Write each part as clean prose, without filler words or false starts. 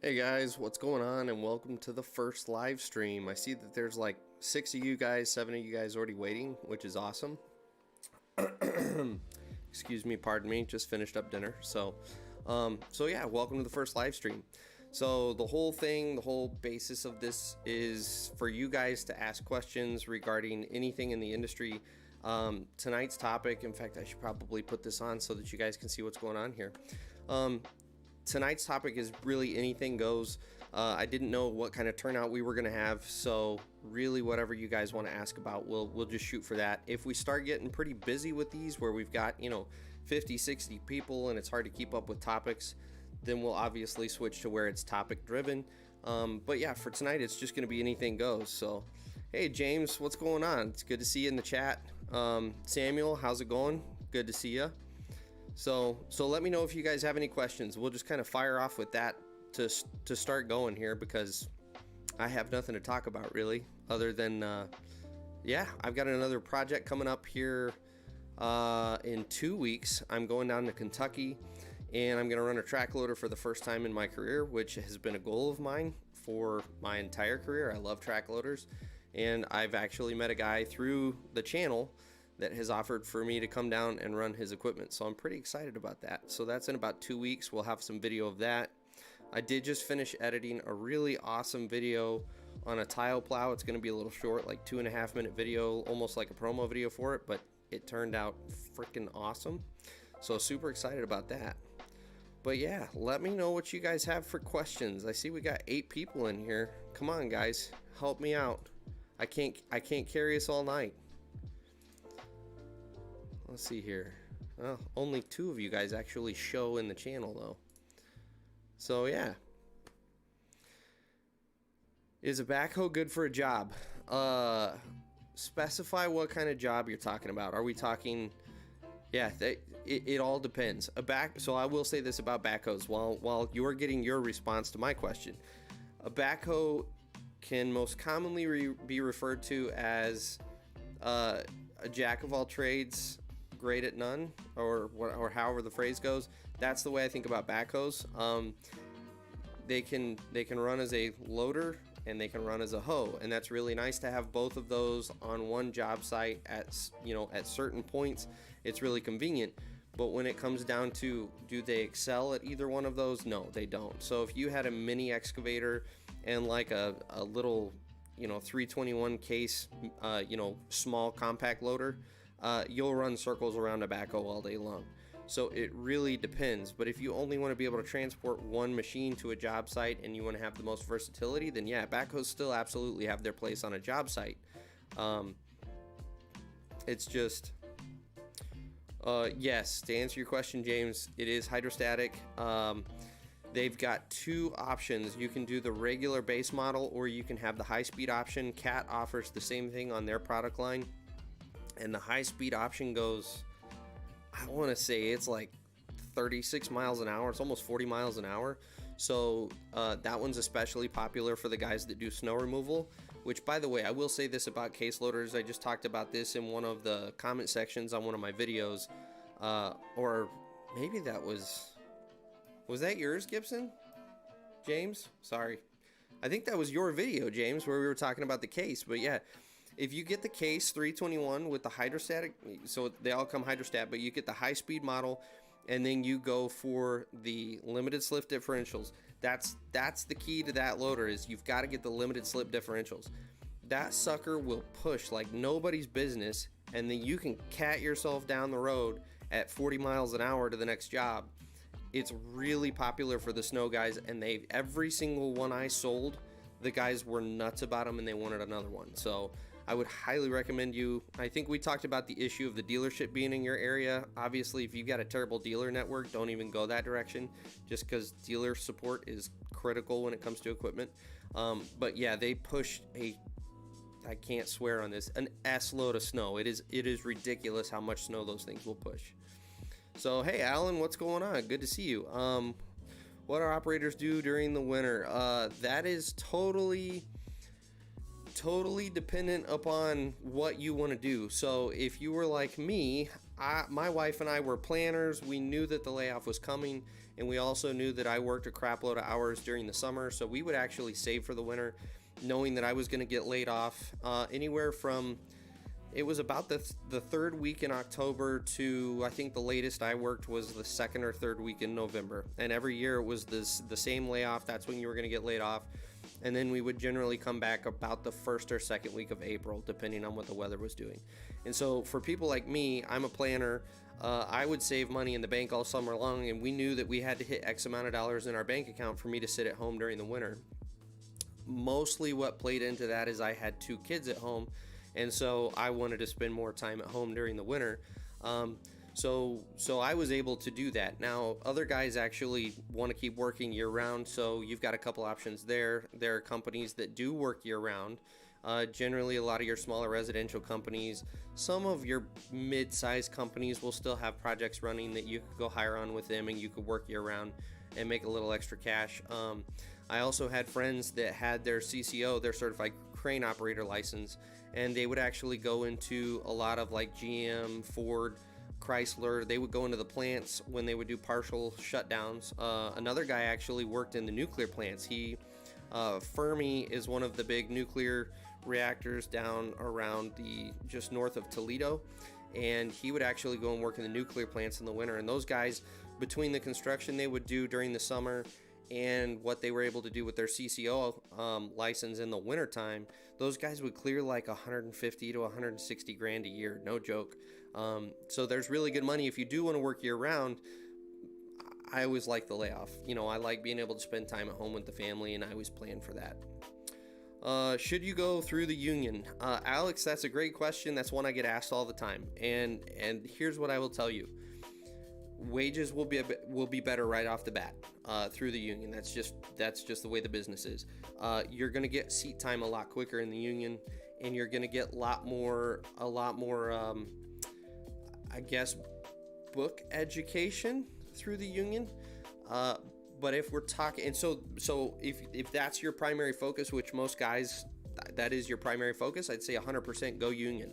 Hey guys, what's going on, and welcome to the first live stream. I see that there's like 6 of you guys, 7 of you guys already waiting, which is awesome. Excuse me, pardon me, just finished up dinner. So yeah, welcome to the first live stream. So the whole basis of this is for you guys to ask questions regarding anything in the industry. Tonight's topic, in fact, I should probably put this on so that you guys can see what's going on here. Tonight's topic is really anything goes. I didn't know what kind of turnout we were going to have, so really whatever you guys want to ask about, we'll just shoot for that. If we start getting pretty busy with these, where we've got 50, 60 people and it's hard to keep up with topics, then we'll obviously switch to where it's topic driven. But yeah, for tonight it's just going to be anything goes. So hey James, what's going on? It's good to see you in the chat. Samuel, how's it going? Good to see you. So let me know if you guys have any questions. We'll just kind of fire off with that to start going here, because I have nothing to talk about really, other than yeah, I've got another project coming up here in 2 weeks. I'm going down to Kentucky, and I'm going to run a track loader for the first time in my career, which has been a goal of mine for my entire career. I love track loaders, and I've actually met a guy through the channel that has offered for me to come down and run his equipment. So I'm pretty excited about that. So that's in about 2 weeks. We'll have some video of that. I did just finish editing a really awesome video on a tile plow. It's gonna be a little short, like 2.5 minute video, almost like a promo video for it, but it turned out freaking awesome. So super excited about that. But yeah, let me know what you guys have for questions. I see we got 8 people in here. Come on guys, help me out. I can't carry us all night. Let's see here. Well, only 2 of you guys actually show in the channel though. So yeah. Is a backhoe good for a job? Specify what kind of job you're talking about. Are we talking... Yeah, it all depends. So I will say this about backhoes while you're getting your response to my question. A backhoe can most commonly be referred to as a jack of all trades, great at none, or however the phrase goes. That's the way I think about backhoes. They can run as a loader and they can run as a hoe, and that's really nice to have both of those on one job site at certain points. It's really convenient. But when it comes down to, do they excel at either one of those? No, they don't. So if you had a mini excavator and like a little 321 case small compact loader, you'll run circles around a backhoe all day long. So it really depends. But if you only want to be able to transport one machine to a job site and you want to have the most versatility, then yeah, backhoes still absolutely have their place on a job site. It's just yes, to answer your question, James, it is hydrostatic. They've got 2 options. You can do the regular base model, or you can have the high-speed option. Cat offers the same thing on their product line. And the high-speed option goes, I want to say it's like 36 miles an hour. It's almost 40 miles an hour. So that one's especially popular for the guys that do snow removal, which, by the way, I will say this about case loaders. I just talked about this in one of the comment sections on one of my videos. Or maybe that was that yours, Gibson? James? Sorry. I think that was your video, James, where we were talking about the case. But yeah, if you get the case 321 with the hydrostatic, so they all come hydrostat, but you get the high-speed model, and then you go for the limited slip differentials. That's the key to that loader, is you've got to get the limited slip differentials. That sucker will push like nobody's business, and then you can cat yourself down the road at 40 miles an hour to the next job. It's really popular for the snow guys, and every single one I sold, the guys were nuts about them and they wanted another one. So I would highly recommend you. I think we talked about the issue of the dealership being in your area. Obviously, if you've got a terrible dealer network, don't even go that direction, just because dealer support is critical when it comes to equipment. But yeah, they push I can't swear on this, an S-load of snow. It is ridiculous how much snow those things will push. So hey Alan, what's going on? Good to see you. What our operators do during the winter, that is totally dependent upon what you want to do. So if you were like me, my wife and I were planners. We knew that the layoff was coming, and we also knew that I worked a crap load of hours during the summer, so we would actually save for the winter, knowing that I was going to get laid off anywhere from, it was about the third week in October to, I think the latest I worked was the second or third week in November. And every year it was the same layoff. That's when you were going to get laid off. And then we would generally come back about the first or second week of April, depending on what the weather was doing. And so for people like me, I'm a planner. I would save money in the bank all summer long, and we knew that we had to hit X amount of dollars in our bank account for me to sit at home during the winter. Mostly what played into that is I had 2 kids at home, and so I wanted to spend more time at home during the winter. So I was able to do that. Now, other guys actually want to keep working year round, so you've got a couple options there. There are companies that do work year round. Generally, a lot of your smaller residential companies, some of your mid-sized companies will still have projects running that you could go hire on with them and you could work year round and make a little extra cash. I also had friends that had their CCO, their certified crane operator license, and they would actually go into a lot of like GM, Ford, Chrysler. They would go into the plants when they would do partial shutdowns. Another guy actually worked in the nuclear plants. Fermi is one of the big nuclear reactors down around just north of Toledo, and he would actually go and work in the nuclear plants in the winter. And those guys, between the construction they would do during the summer and what they were able to do with their CCO license in the wintertime, those guys would clear like 150 to 160 grand a year, no joke. So there's really good money if you do want to work year round. I always like the layoff. I like being able to spend time at home with the family, and I always plan for that. Should you go through the union? Alex, that's a great question. That's one I get asked all the time. And here's what I will tell you. Wages will be better right off the bat through the union. That's just the way the business is. You're going to get seat time a lot quicker in the union, and you're going to get a lot more I guess book education through the union. But if we're talking, and so if that's your primary focus, which most guys, that is your primary focus, I'd say 100% go union.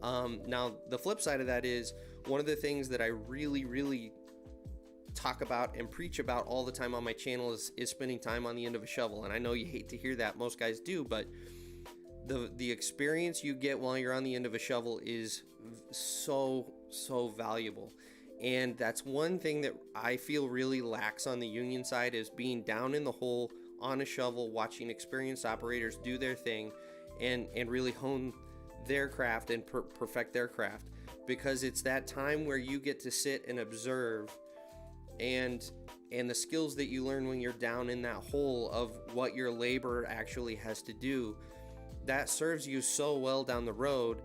Now the flip side of that is, one of the things that I really, really talk about and preach about all the time on my channel is spending time on the end of a shovel. And I know you hate to hear that, most guys do, but the experience you get while you're on the end of a shovel is so valuable. And that's one thing that I feel really lacks on the union side, is being down in the hole on a shovel, watching experienced operators do their thing and really hone their craft and perfect their craft. Because it's that time where you get to sit and observe, and the skills that you learn when you're down in that hole of what your labor actually has to do, that serves you so well down the road.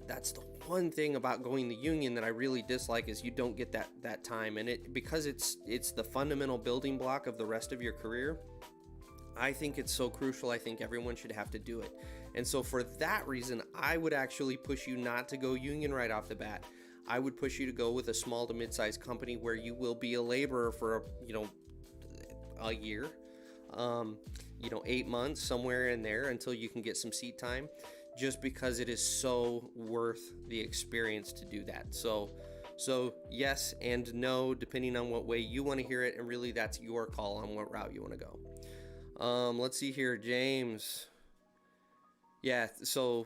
That's the one thing about going the union that I really dislike, is you don't get that time. And because it's the fundamental building block of the rest of your career, I think it's so crucial. I think everyone should have to do it. And so for that reason, I would actually push you not to go union right off the bat. I would push you to go with a small to mid-sized company where you will be a laborer for a year, 8 months, somewhere in there, until you can get some seat time, just because it is so worth the experience to do that. So yes and no, depending on what way you want to hear it, and really that's your call on what route you want to go. Let's see here, James. Yeah, so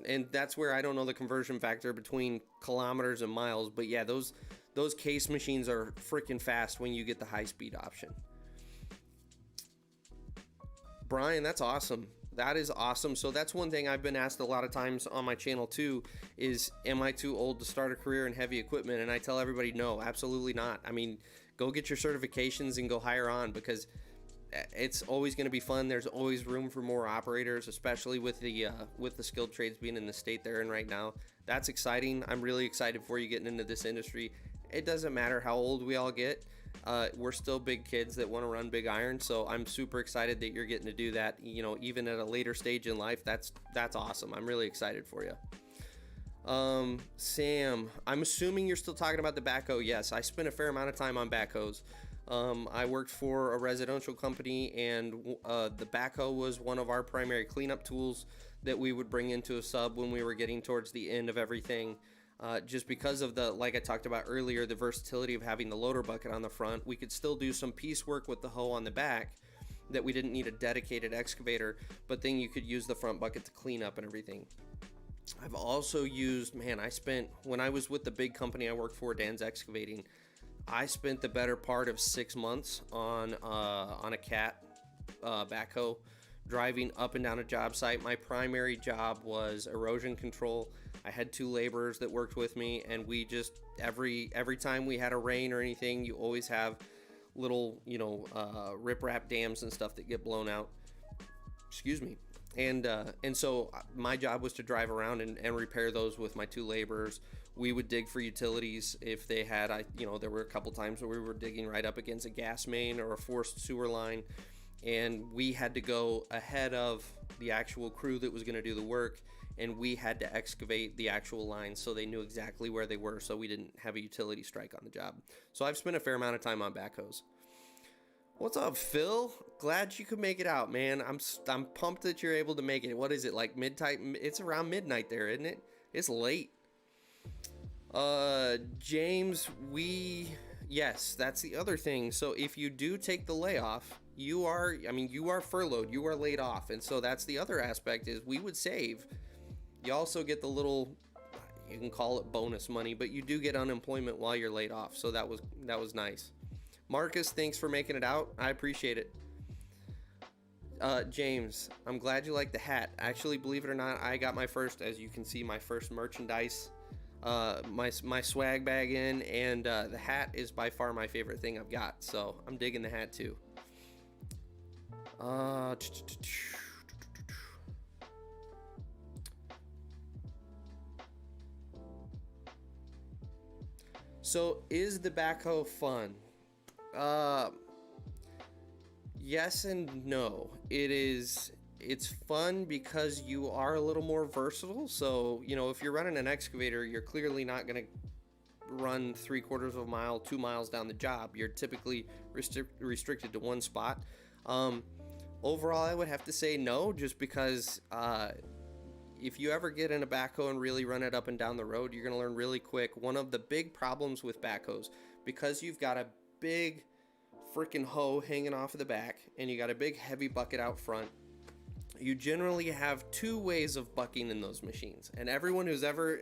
and that's where I don't know the conversion factor between kilometers and miles, but yeah, those case machines are freaking fast when you get the high speed option. Brian, that's awesome. That is awesome. So that's one thing I've been asked a lot of times on my channel too, is am I too old to start a career in heavy equipment? And I tell everybody, no, absolutely not. I mean, go get your certifications and go hire on, because it's always going to be fun. There's always room for more operators, especially with the skilled trades being in the state they're in right now. That's exciting. I'm really excited for you getting into this industry. It doesn't matter how old we all get. We're still big kids that want to run big iron. So I'm super excited that you're getting to do that, even at a later stage in life. That's awesome. I'm really excited for you. Sam, I'm assuming you're still talking about the backhoe. Yes, I spent a fair amount of time on backhoes. I worked for a residential company, and the backhoe was one of our primary cleanup tools that we would bring into a sub when we were getting towards the end of everything. just because of like I talked about earlier, the versatility of having the loader bucket on the front. We could still do some piecework with the hoe on the back that we didn't need a dedicated excavator, but then you could use the front bucket to clean up and everything. I've also used, man, when I was with the big company I worked for, Dan's Excavating, I spent the better part of 6 months on a Cat backhoe, driving up and down a job site. My primary job was erosion control. I had 2 laborers that worked with me, and we just, every time we had a rain or anything, you always have little, riprap dams and stuff that get blown out. Excuse me. And so my job was to drive around and repair those with my 2 laborers. We would dig for utilities if they had, there were a couple times where we were digging right up against a gas main or a forced sewer line, and we had to go ahead of the actual crew that was going to do the work, and we had to excavate the actual lines so they knew exactly where they were, so we didn't have a utility strike on the job. So I've spent a fair amount of time on backhoes. What's up, Phil? Glad you could make it out, man. I'm pumped that you're able to make it. What is it, like midnight? It's around midnight there, isn't it? It's late. James, yes, that's the other thing. So if you do take the layoff, you are furloughed, you are laid off. And so that's the other aspect, is we would save. You also get the little, you can call it bonus money, but you do get unemployment while you're laid off. So that was nice. Marcus, thanks for making it out. I appreciate it. James, I'm glad you like the hat. Actually, believe it or not, I got my first, as you can see, my first merchandise, my swag bag in, and the hat is by far my favorite thing I've got. So I'm digging the hat too. So is the backhoe fun? Yes and no. It's fun because you are a little more versatile. So, if you're running an excavator, you're clearly not going to run 3/4 of a mile, 2 miles down the job. You're typically restricted to one spot. Overall, I would have to say no, just because if you ever get in a backhoe and really run it up and down the road, you're going to learn really quick. One of the big problems with backhoes, because you've got a big freaking hoe hanging off of the back and you got a big heavy bucket out front, you generally have 2 ways of bucking in those machines. And everyone who's ever,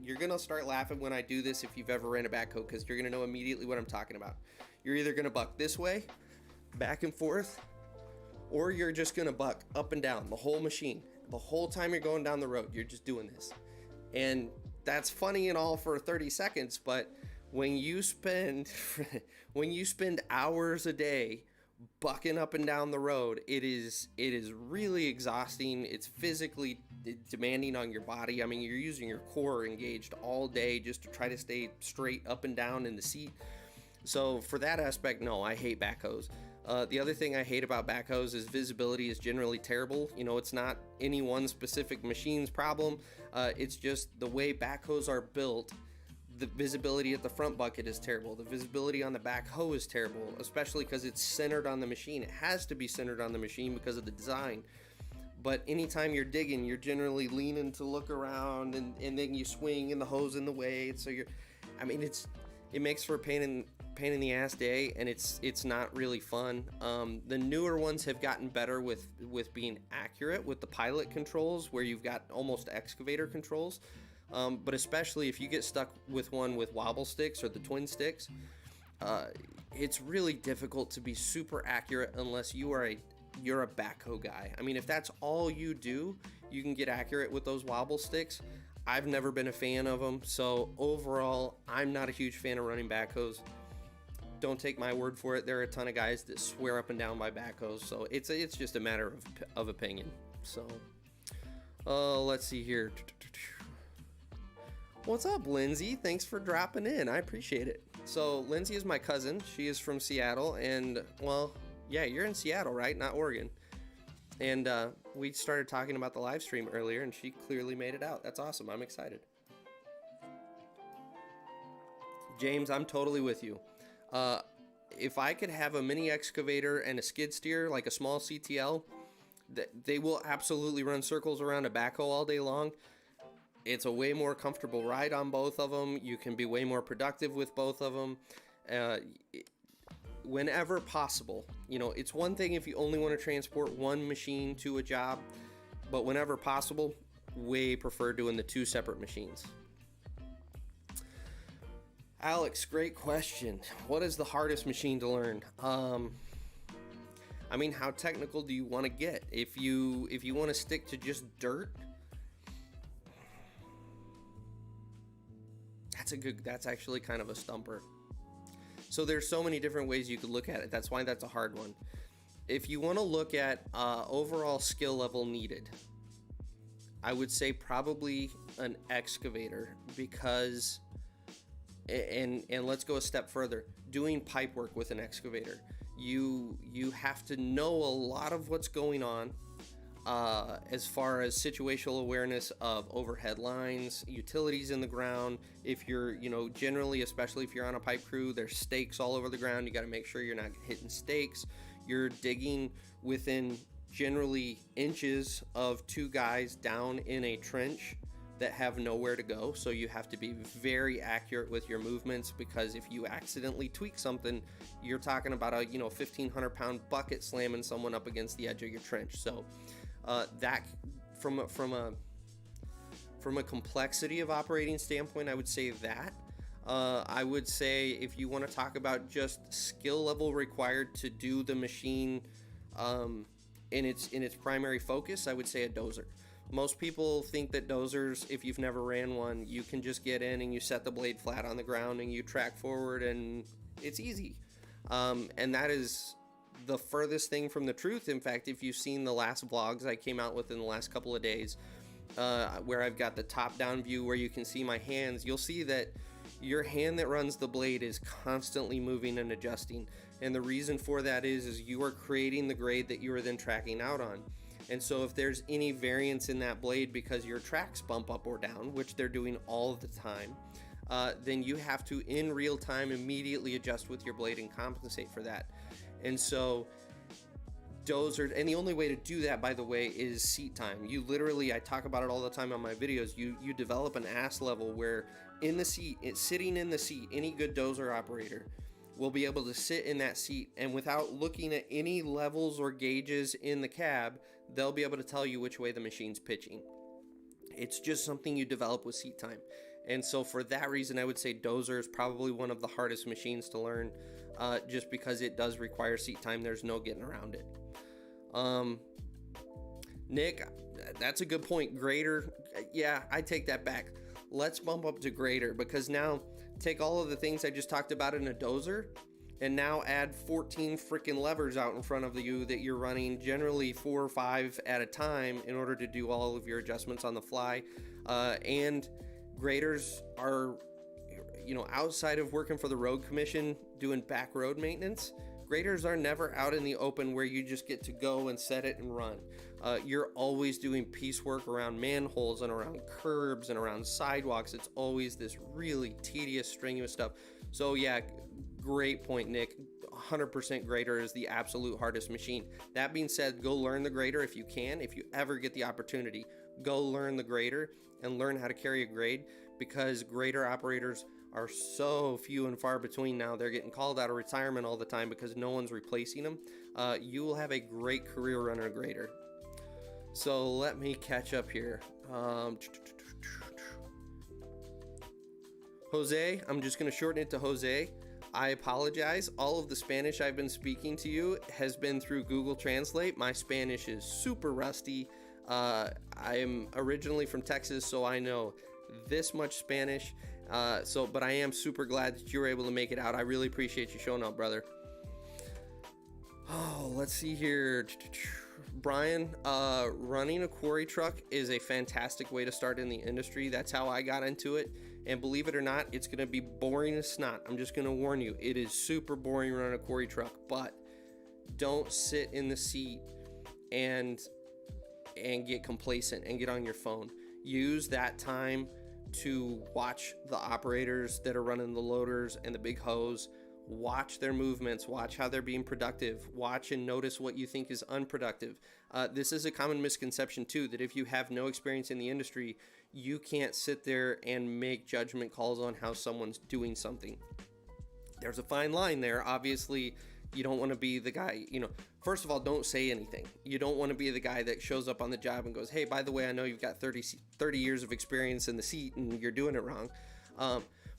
you're going to start laughing when I do this if you've ever ran a backhoe, because you're going to know immediately what I'm talking about. You're either going to buck this way, back and forth, or you're just going to buck up and down the whole machine. The whole time you're going down the road, you're just doing this. And that's funny and all for 30 seconds, but when you spend hours a day bucking up and down the road, it is really exhausting. It's physically demanding on your body. I mean, you're using your core engaged all day just to try to stay straight up and down in the seat. So for that aspect, no, I hate backhoes. The other thing I hate about backhoes is visibility is generally terrible. It's not any one specific machine's problem. It's just the way backhoes are built. The visibility at the front bucket is terrible. The visibility on the back hoe is terrible, especially because it's centered on the machine. It has to be centered on the machine because of the design. But anytime you're digging, you're generally leaning to look around, and then you swing and the hoe's in the way. So it makes for a pain in the ass day, and it's not really fun. The newer ones have gotten better with being accurate with the pilot controls, where you've got almost excavator controls. But especially if you get stuck with one with wobble sticks or the twin sticks, it's really difficult to be super accurate unless you're a backhoe guy. I mean, if that's all you do, you can get accurate with those wobble sticks. I've never been a fan of them, so overall, I'm not a huge fan of running backhoes. Don't take my word for it. There are a ton of guys that swear up and down by backhoes, so it's just a matter of opinion. So, let's see here. What's up, Lindsay? Thanks for dropping in. I appreciate it. So Lindsay is my cousin. She is from Seattle, and well, yeah, you're in Seattle, right? Not Oregon. And we started talking about the live stream earlier, and she clearly made it out. That's awesome. I'm excited. James, I'm totally with you. If I could have a mini excavator and a skid steer, like a small CTL, they will absolutely run circles around a backhoe all day long. it's a way more comfortable ride on both of them. You can be way more productive with both of them. Uh, Whenever possible, it's one thing if you only want to transport one machine to a job, but whenever possible, way prefer doing the two separate machines. Alex, great question. What is the hardest machine to learn? I mean, how technical do you want to get? If you want to stick to just dirt, that's actually kind of a stumper. So there's so many different ways you could look at it. That's why that's a hard one. If you want to look at overall skill level needed, I would say probably an excavator, because, and let's go a step further, doing pipe work with an excavator. You have to know a lot of what's going on as far as situational awareness of overhead lines, utilities in the ground. If you're, generally, especially if you're on a pipe crew, there's stakes all over the ground. You got to make sure you're not hitting stakes. You're digging within generally inches of two guys down in a trench that have nowhere to go. So you have to be very accurate with your movements, because if you accidentally tweak something, you're talking about a 1,500 pound bucket slamming someone up against the edge of your trench. So that from a complexity of operating standpoint, I would say that. I would say if you want to talk about just skill level required to do the machine in its primary focus, I would say a dozer. Most people think that dozers, if you've never ran one, you can just get in and you set the blade flat on the ground and you track forward and it's easy. And that is the furthest thing from the truth. In fact, if you've seen the last vlogs I came out with in the last couple of days, where I've got the top-down view where you can see my hands, you'll see that your hand that runs the blade is constantly moving and adjusting. And the reason for that is you are creating the grade that you are then tracking out on. And so if there's any variance in that blade because your tracks bump up or down, which they're doing all the time, then you have to, in real time, immediately adjust with your blade and compensate for that. And so dozers, and the only way to do that, by the way, is seat time. You literally, I talk about it all the time on my videos, you develop an ass level where in the seat, sitting in the seat, any good dozer operator will be able to sit in that seat, and without looking at any levels or gauges in the cab, they'll be able to tell you which way the machine's pitching. It's just something you develop with seat time. And so for that reason, I would say dozer is probably one of the hardest machines to learn, just because it does require seat time. There's no getting around it. Nick, that's a good point. Grader, yeah, I take that back. Let's bump up to grader, because now take all of the things I just talked about in a dozer and now add 14 freaking levers out in front of you that you're running generally 4 or 5 at a time in order to do all of your adjustments on the fly. And graders are, outside of working for the road commission doing back road maintenance, graders are never out in the open where you just get to go and set it and run. You're always doing piecework around manholes and around curbs and around sidewalks. It's always this really tedious, strenuous stuff. So yeah, great point, Nick. 100% grader is the absolute hardest machine. That being said, go learn the grader if you can. If you ever get the opportunity, go learn the grader and learn how to carry a grade, because grader operators are so few and far between now. They're getting called out of retirement all the time because no one's replacing them. You will have a great career running a grader. So let me catch up here. Jose, I'm just going to shorten it to Jose. I apologize. All of the Spanish I've been speaking to you has been through Google Translate. My Spanish is super rusty. I am originally from Texas, so I know this much Spanish. But I am super glad that you were able to make it out. I really appreciate you showing up, brother. Oh, let's see here. Brian, running a quarry truck is a fantastic way to start in the industry. That's how I got into it. And believe it or not, it's going to be boring as snot. I'm just going to warn you. It is super boring running a quarry truck, but don't sit in the seat and get complacent and get on your phone. Use that time to watch the operators that are running the loaders and the big hose. watch their movements, watch how they're being productive, watch and notice what you think is unproductive. This is a common misconception too, that if you have no experience in the industry, you can't sit there and make judgment calls on how someone's doing something. There's a fine line there. Obviously, you don't want to be the guy, first of all, don't say anything. You don't want to be the guy that shows up on the job and goes, hey, by the way, I know you've got 30 years of experience in the seat and you're doing it wrong.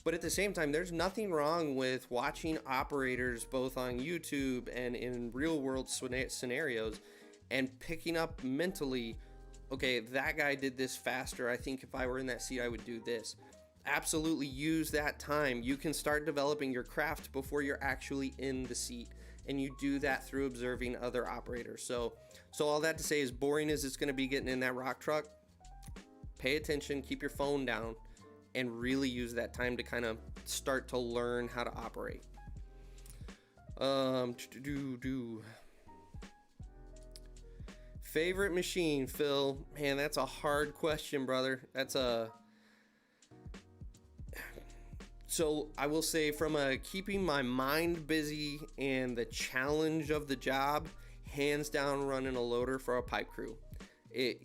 But at the same time, there's nothing wrong with watching operators both on YouTube and in real world scenarios and picking up mentally, okay, that guy did this faster. I think if I were in that seat, I would do this. Absolutely use that time. You can start developing your craft before you're actually in the seat. And you do that through observing other operators. So all that to say, as boring as it's going to be getting in that rock truck, pay attention, keep your phone down, and really use that time to kind of start to learn how to operate. Favorite machine, Phil? Man, that's a hard question, brother. So I will say, from keeping my mind busy and the challenge of the job, hands down running a loader for a pipe crew. It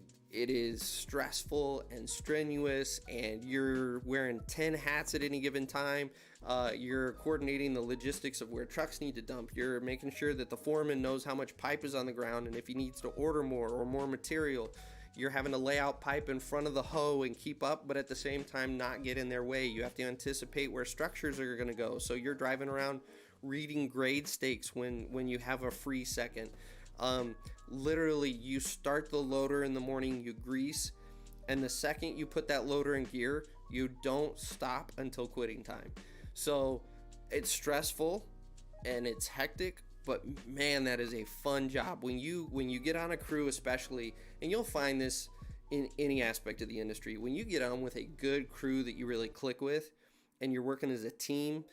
is stressful and strenuous, and you're wearing 10 hats at any given time. You're coordinating the logistics of where trucks need to dump. You're making sure that the foreman knows how much pipe is on the ground and if he needs to order more material. You're having to lay out pipe in front of the hoe and keep up, but at the same time not get in their way. You have to anticipate where structures are going to go. So you're driving around reading grade stakes when you have a free second. Literally, you start the loader in the morning, you grease, and the second you put that loader in gear, you don't stop until quitting time. So it's stressful and it's hectic, but man, that is a fun job. When you get on a crew, especially, and you'll find this in any aspect of the industry, when you get on with a good crew that you really click with and you're working as a team,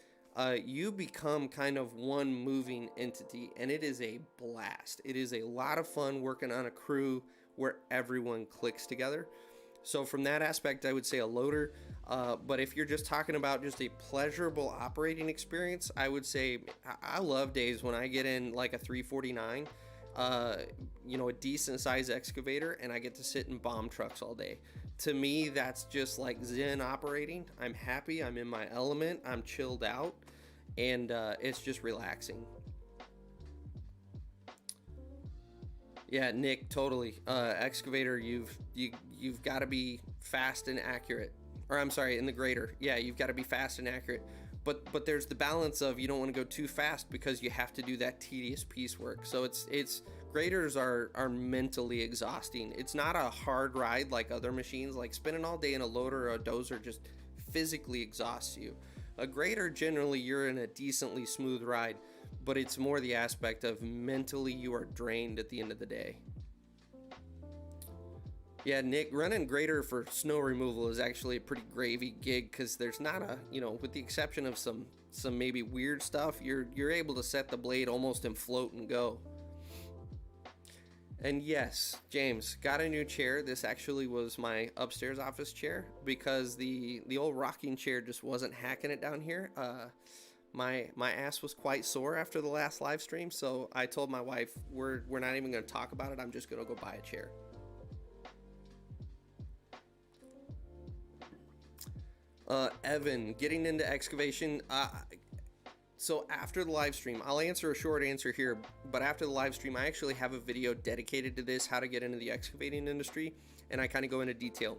you become kind of one moving entity, and it is a blast. It is a lot of fun working on a crew where everyone clicks together. So from that aspect, I would say a loader. But if you're just talking about just a pleasurable operating experience, I would say I love days when I get in like a 349, a decent size excavator, and I get to sit in bomb trucks all day. To me, that's just like Zen operating. I'm happy, I'm in my element, I'm chilled out, and it's just relaxing. Yeah, Nick, totally. Excavator, you've got to be fast and accurate. Or I'm sorry, in the grader. Yeah, you've got to be fast and accurate. But there's the balance of you don't want to go too fast because you have to do that tedious piecework. So it's graders are mentally exhausting. It's not a hard ride like other machines. Like spending all day in a loader or a dozer just physically exhausts you. A grader, generally, you're in a decently smooth ride, but it's more the aspect of mentally you are drained at the end of the day. Yeah, Nick, running grader for snow removal is actually a pretty gravy gig because there's not with the exception of some maybe weird stuff, you're able to set the blade almost and float and go. And yes, James, got a new chair. This actually was my upstairs office chair because the old rocking chair just wasn't hacking it down here. My ass was quite sore after the last live stream, so I told my wife we're not even going to talk about it. I'm just going to go buy a chair. Evan, getting into excavation. So after the live stream, I'll answer a short answer here, but after the live stream, I actually have a video dedicated to this, how to get into the excavating industry, and I kind of go into detail.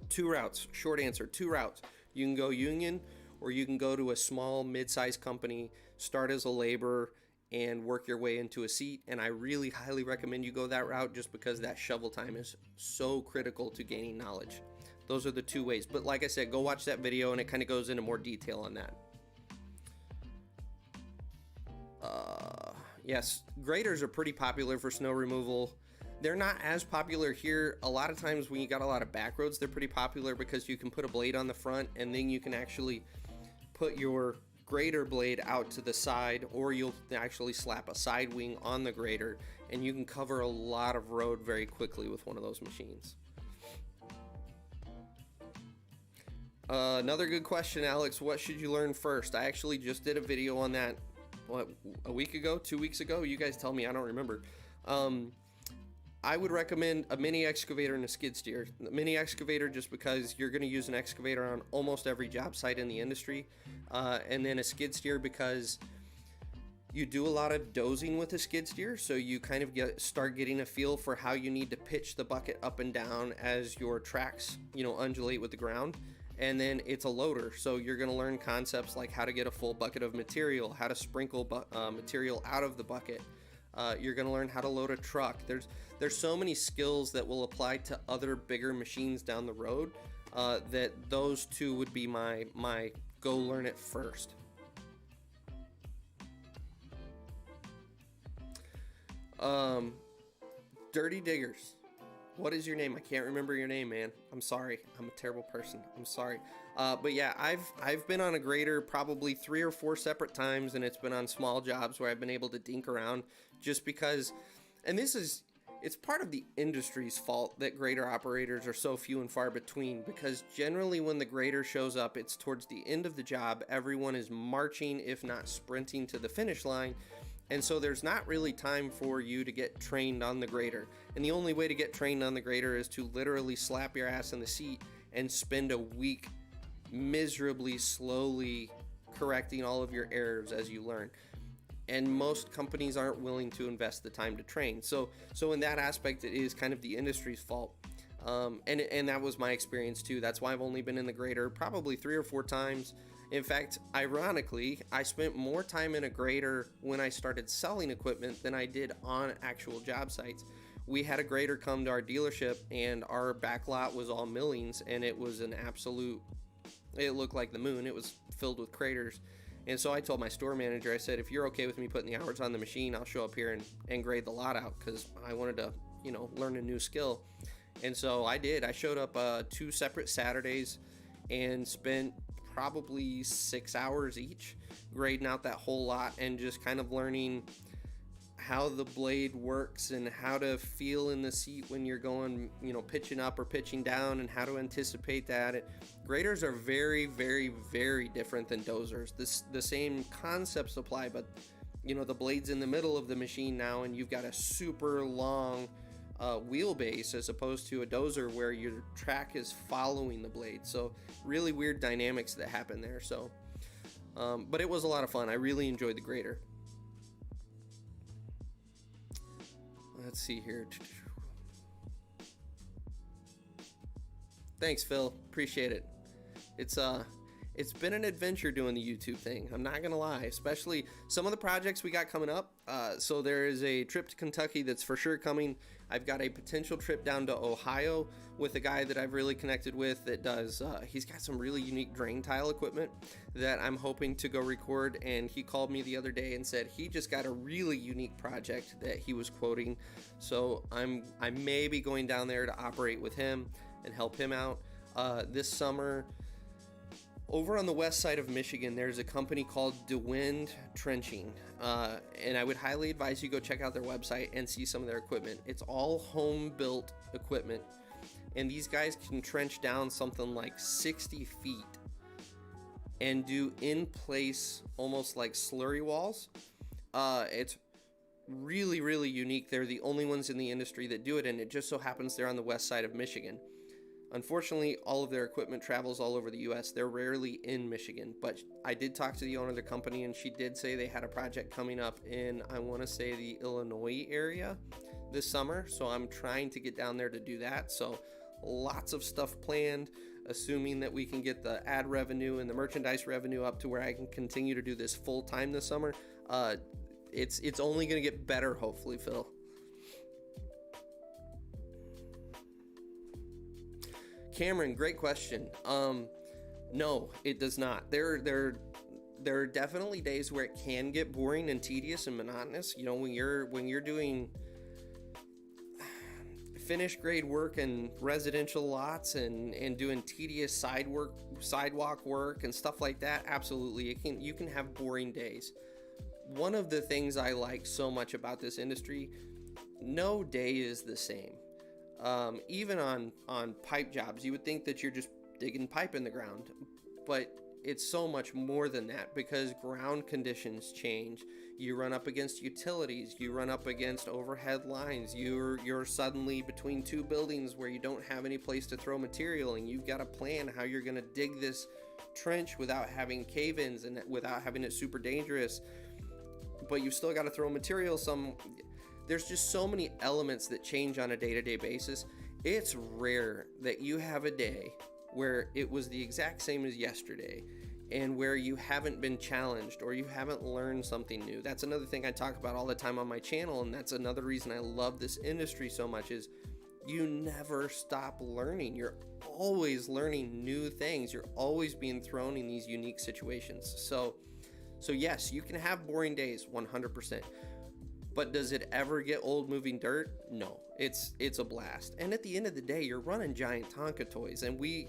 2 routes, short answer, 2 routes. You can go union, or you can go to a small mid-sized company, start as a laborer, and work your way into a seat. And I really highly recommend you go that route just because that shovel time is so critical to gaining knowledge. Those are the 2 ways. But like I said, go watch that video and it kind of goes into more detail on that. Yes, graders are pretty popular for snow removal. They're not as popular here. A lot of times when you got a lot of back roads, they're pretty popular because you can put a blade on the front and then you can actually put your grader blade out to the side, or you'll actually slap a side wing on the grader and you can cover a lot of road very quickly with one of those machines. Another good question, Alex. What should you learn first? I actually just did a video on that, what, a week ago, 2 weeks ago? You guys tell me, I don't remember. I would recommend a mini excavator and a skid steer. The mini excavator, just because you're going to use an excavator on almost every job site in the industry. And then a skid steer because you do a lot of dozing with a skid steer, so you kind of start getting a feel for how you need to pitch the bucket up and down as your tracks, undulate with the ground. And then it's a loader, so you're going to learn concepts like how to get a full bucket of material, how to sprinkle material out of the bucket. You're going to learn how to load a truck. There's so many skills that will apply to other bigger machines down the road, that those two would be my go learn it first. Dirty Diggers. What is your name? I can't remember your name, man. I'm sorry. I'm a terrible person. I'm sorry. But yeah, I've been on a grader probably 3 or 4 separate times, and it's been on small jobs where I've been able to dink around just because, and it's part of the industry's fault that grader operators are so few and far between, because generally when the grader shows up, it's towards the end of the job. Everyone is marching, if not sprinting, to the finish line. And so there's not really time for you to get trained on the grader. And the only way to get trained on the grader is to literally slap your ass in the seat and spend a week miserably, slowly correcting all of your errors as you learn. And most companies aren't willing to invest the time to train. So in that aspect, it is kind of the industry's fault. And that was my experience too. That's why I've only been in the grader probably 3 or 4 times. In fact, ironically, I spent more time in a grader when I started selling equipment than I did on actual job sites. We had a grader come to our dealership, and our back lot was all millings, and it was an absolute, it looked like the moon. It was filled with craters. And so I told my store manager, I said, if you're okay with me putting the hours on the machine, I'll show up here and grade the lot out, because I wanted to, learn a new skill. And so I did. I showed up 2 separate Saturdays and spent probably 6 hours each grading out that whole lot and just kind of learning how the blade works and how to feel in the seat when you're going, pitching up or pitching down, and how to anticipate that. Graders are very, very, very different than dozers. The same concepts apply, but the blade's in the middle of the machine now, and you've got a super long wheelbase as opposed to a dozer where your track is following the blade. So really weird dynamics that happen there. So but it was a lot of fun. I really enjoyed the grader. Let's see here. Thanks, Phil. Appreciate it. It's been an adventure doing the YouTube thing. I'm not gonna lie, especially some of the projects we got coming up. So there is a trip to Kentucky that's for sure coming. I've got a potential trip down to Ohio with a guy that I've really connected with that does, he's got some really unique drain tile equipment that I'm hoping to go record. And he called me the other day and said he just got a really unique project that he was quoting. So I may be going down there to operate with him and help him out this summer. Over on the west side of Michigan, there's a company called DeWind Trenching, and I would highly advise you go check out their website and see some of their equipment. It's all home-built equipment, and these guys can trench down something like 60 feet and do in-place, almost like slurry walls. It's really, really unique. They're the only ones in the industry that do it, and it just so happens they're on the west side of Michigan. Unfortunately, all of their equipment travels all over the U.S. They're rarely in Michigan, but I did talk to the owner of the company, and she did say they had a project coming up in, I want to say, the Illinois area this summer, so I'm trying to get down there to do that. So lots of stuff planned, assuming that we can get the ad revenue and the merchandise revenue up to where I can continue to do this full-time this summer. It's only going to get better, hopefully, Phil. Cameron, great question. No, it does not. There are definitely days where it can get boring and tedious and monotonous. When you're doing finished grade work and residential lots and doing tedious sidewalk work and stuff like that. Absolutely, you can have boring days. One of the things I like so much about this industry, no day is the same. Even on pipe jobs, you would think that you're just digging pipe in the ground. But it's so much more than that, because ground conditions change. You run up against utilities, you run up against overhead lines, you're suddenly between two buildings where you don't have any place to throw material, and you've got to plan how you're going to dig this trench without having cave-ins and without having it super dangerous, but you've still got to throw material there's just so many elements that change on a day-to-day basis. It's rare that you have a day where it was the exact same as yesterday and where you haven't been challenged or you haven't learned something new. That's another thing I talk about all the time on my channel, and that's another reason I love this industry so much, is you never stop learning. You're always learning new things. You're always being thrown in these unique situations. So yes, you can have boring days, 100%. But does it ever get old moving dirt? No, it's a blast. And at the end of the day, you're running giant Tonka toys, and we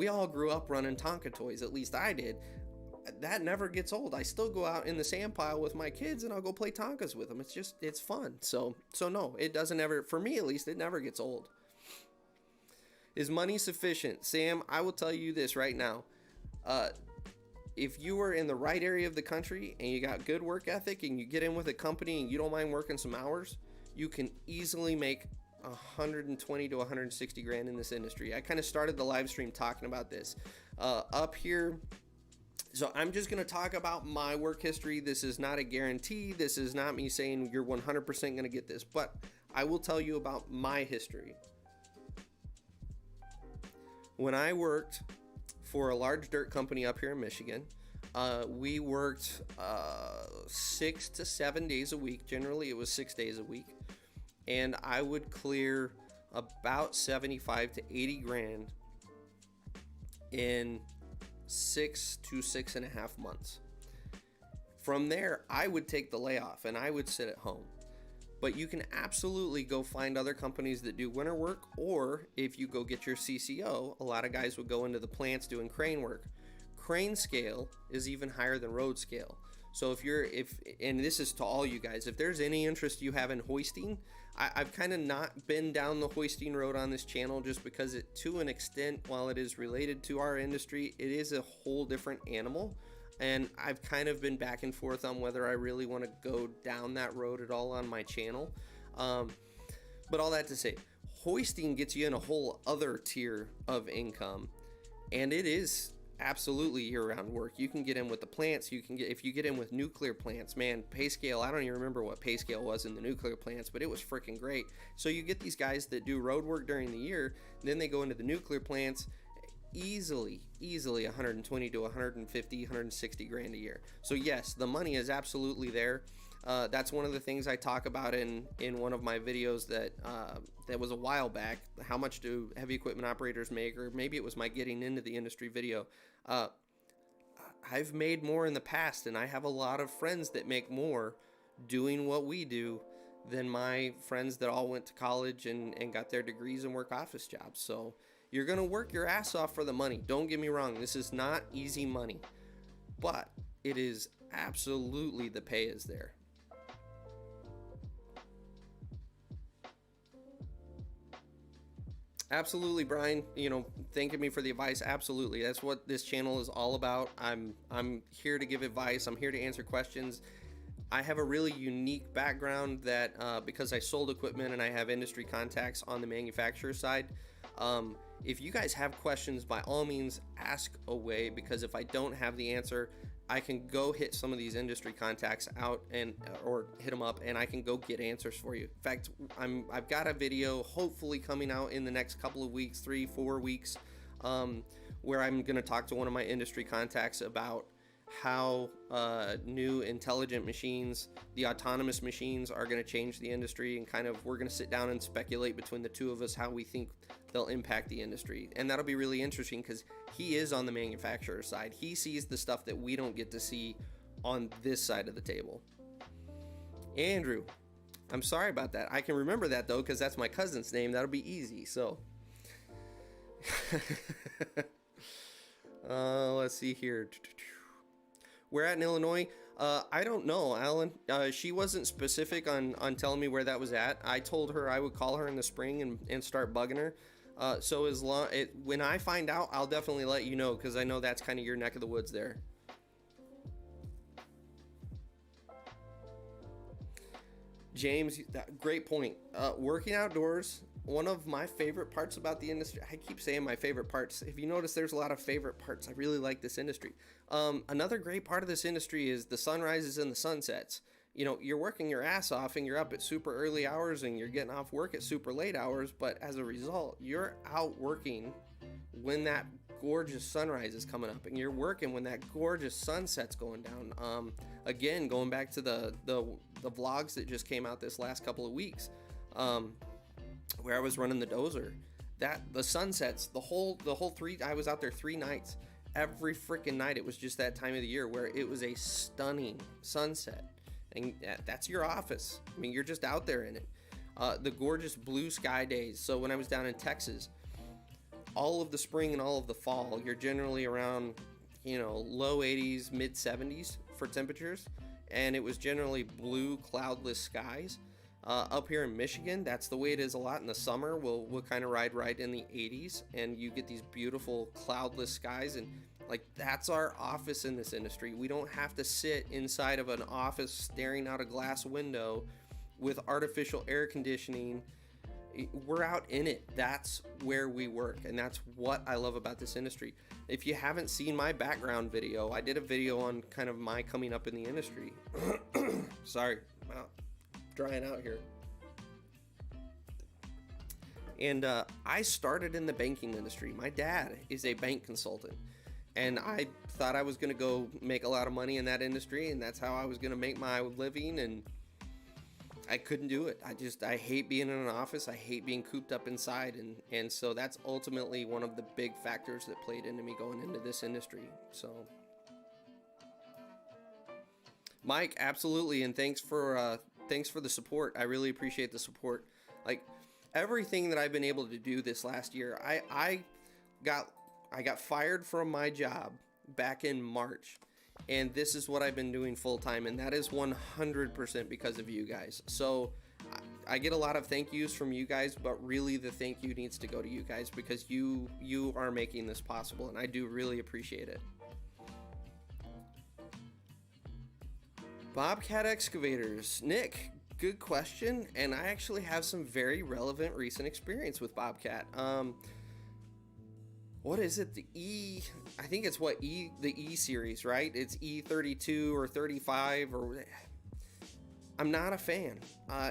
all grew up running Tonka toys. At least I did. That never gets old. I still go out in the sand pile with my kids and I'll go play Tonkas with them. It's fun. So no, it doesn't ever, for me at least, it never gets old. Is money sufficient? Sam, I will tell you this right now. If you are in the right area of the country and you got good work ethic and you get in with a company and you don't mind working some hours, you can easily make 120 to 160 grand in this industry. I kind of started the live stream talking about this up here. So I'm just going to talk about my work history. This is not a guarantee. This is not me saying you're 100% going to get this, but I will tell you about my history. When I worked for a large dirt company up here in Michigan, we worked 6 to 7 days a week. Generally, it was 6 days a week. And I would clear about 75 to 80 grand in 6 to 6.5 months. From there, I would take the layoff and I would sit at home. But you can absolutely go find other companies that do winter work, or if you go get your CCO, a lot of guys would go into the plants doing crane work. Crane scale is even higher than road scale. So and this is to all you guys, if there's any interest you have in hoisting, I've kind of not been down the hoisting road on this channel, just because it, to an extent, while it is related to our industry, it is a whole different animal. And I've kind of been back and forth on whether I really want to go down that road at all on my channel. But all that to say, hoisting gets you in a whole other tier of income, and it is absolutely year-round work. You can get in with the plants. If you get in with nuclear plants, man, pay scale, I don't even remember what pay scale was in the nuclear plants, but it was freaking great. So you get these guys that do road work during the year, then they go into the nuclear plants, easily 120 to 150, 160 grand a year. So yes, the money is absolutely there. That's one of the things I talk about in one of my videos that was a while back. How much do heavy equipment operators make? Or maybe it was my getting into the industry video. I've made more in the past, and I have a lot of friends that make more doing what we do than my friends that all went to college and got their degrees and work office jobs. So you're going to work your ass off for the money. Don't get me wrong. This is not easy money, but it is absolutely, the pay is there. Absolutely, Brian, thanking me for the advice. Absolutely. That's what this channel is all about. I'm here to give advice. I'm here to answer questions. I have a really unique background that because I sold equipment and I have industry contacts on the manufacturer side. If you guys have questions, by all means, ask away, because if I don't have the answer, I can go hit some of these industry contacts out or hit them up, and I can go get answers for you. In fact, I've got a video hopefully coming out in the next couple of weeks, 3-4 weeks, where I'm going to talk to one of my industry contacts about how new intelligent machines, the autonomous machines, are going to change the industry, and kind of we're going to sit down and speculate between the two of us how we think they'll impact the industry. And that'll be really interesting, because he is on the manufacturer side. He sees the stuff that we don't get to see on this side of the table. Andrew, I'm sorry about that. I can remember that though, because that's my cousin's name. That'll be easy. So let's see here. Where at in Illinois? I don't know, Alan. She wasn't specific on telling me where that was at. I told her I would call her in the spring and start bugging her. So when I find out, I'll definitely let you know, because I know that's kind of your neck of the woods there. James, great point. Working outdoors, one of my favorite parts about the industry. I keep saying my favorite parts. If you notice, there's a lot of favorite parts. I really like this industry. Another great part of this industry is the sunrises and the sunsets. You know, you're working your ass off and you're up at super early hours and you're getting off work at super late hours, but as a result, you're out working when that gorgeous sunrise is coming up, and you're working when that gorgeous sunset's going down. Again, going back to the vlogs that just came out this last couple of weeks, where I was running the dozer, that the sunsets, the whole I was out there 3 nights. Every freaking night it was just that time of the year where it was a stunning sunset. And that's your office. I mean, you're just out there in it. The gorgeous blue sky days. So when I was down in Texas, all of the spring and all of the fall, you're generally around, low 80s, mid 70s for temperatures. And it was generally blue, cloudless skies. Up here in Michigan, that's the way it is a lot in the summer. We'll kind of ride right in the 80s, and you get these beautiful cloudless skies. And like, that's our office in this industry. We don't have to sit inside of an office staring out a glass window with artificial air conditioning. We're out in it. That's where we work, and that's what I love about this industry. If you haven't seen my background video, I did a video on kind of my coming up in the industry. Sorry, wow, drying out here. And I started in the banking industry. My dad is a bank consultant, and I thought I was going to go make a lot of money in that industry, and that's how I was going to make my living, and I couldn't do it. I hate being in an office. I hate being cooped up inside, and so that's ultimately one of the big factors that played into me going into this industry. So, Mike, absolutely, and thanks for the support. I really appreciate the support. Like, everything that I've been able to do this last year, I got fired from my job back in March, and this is what I've been doing full time, and that is 100% because of you guys. So I get a lot of thank yous from you guys, but really the thank you needs to go to you guys, because you are making this possible, and I do really appreciate it. Bobcat excavators. Nick, good question, and I actually have some very relevant recent experience with Bobcat. What is it? I think it's the E series, right? It's E32 or 35, or I'm not a fan.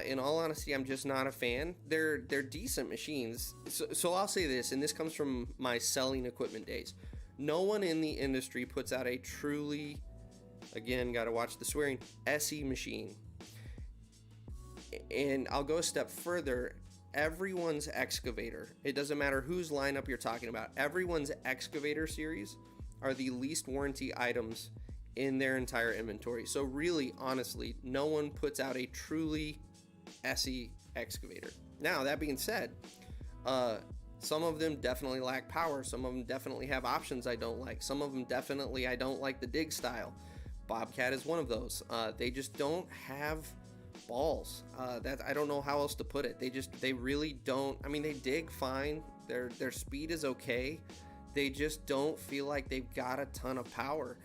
In all honesty, I'm just not a fan. They're decent machines. So I'll say this, and this comes from my selling equipment days. No one in the industry puts out a truly, again, got to watch the swearing, SE machine. And I'll go a step further. Everyone's excavator, it doesn't matter whose lineup you're talking about, everyone's excavator series are the least warranty items in their entire inventory. So really, honestly, no one puts out a truly SE excavator. Now, that being said, some of them definitely lack power. Some of them definitely have options I don't like. Some of them definitely I don't like the dig style. Bobcat is one of those. They just don't have balls. That I don't know how else to put it. They really don't. I mean, they dig fine. Their speed is okay. They just don't feel like they've got a ton of power.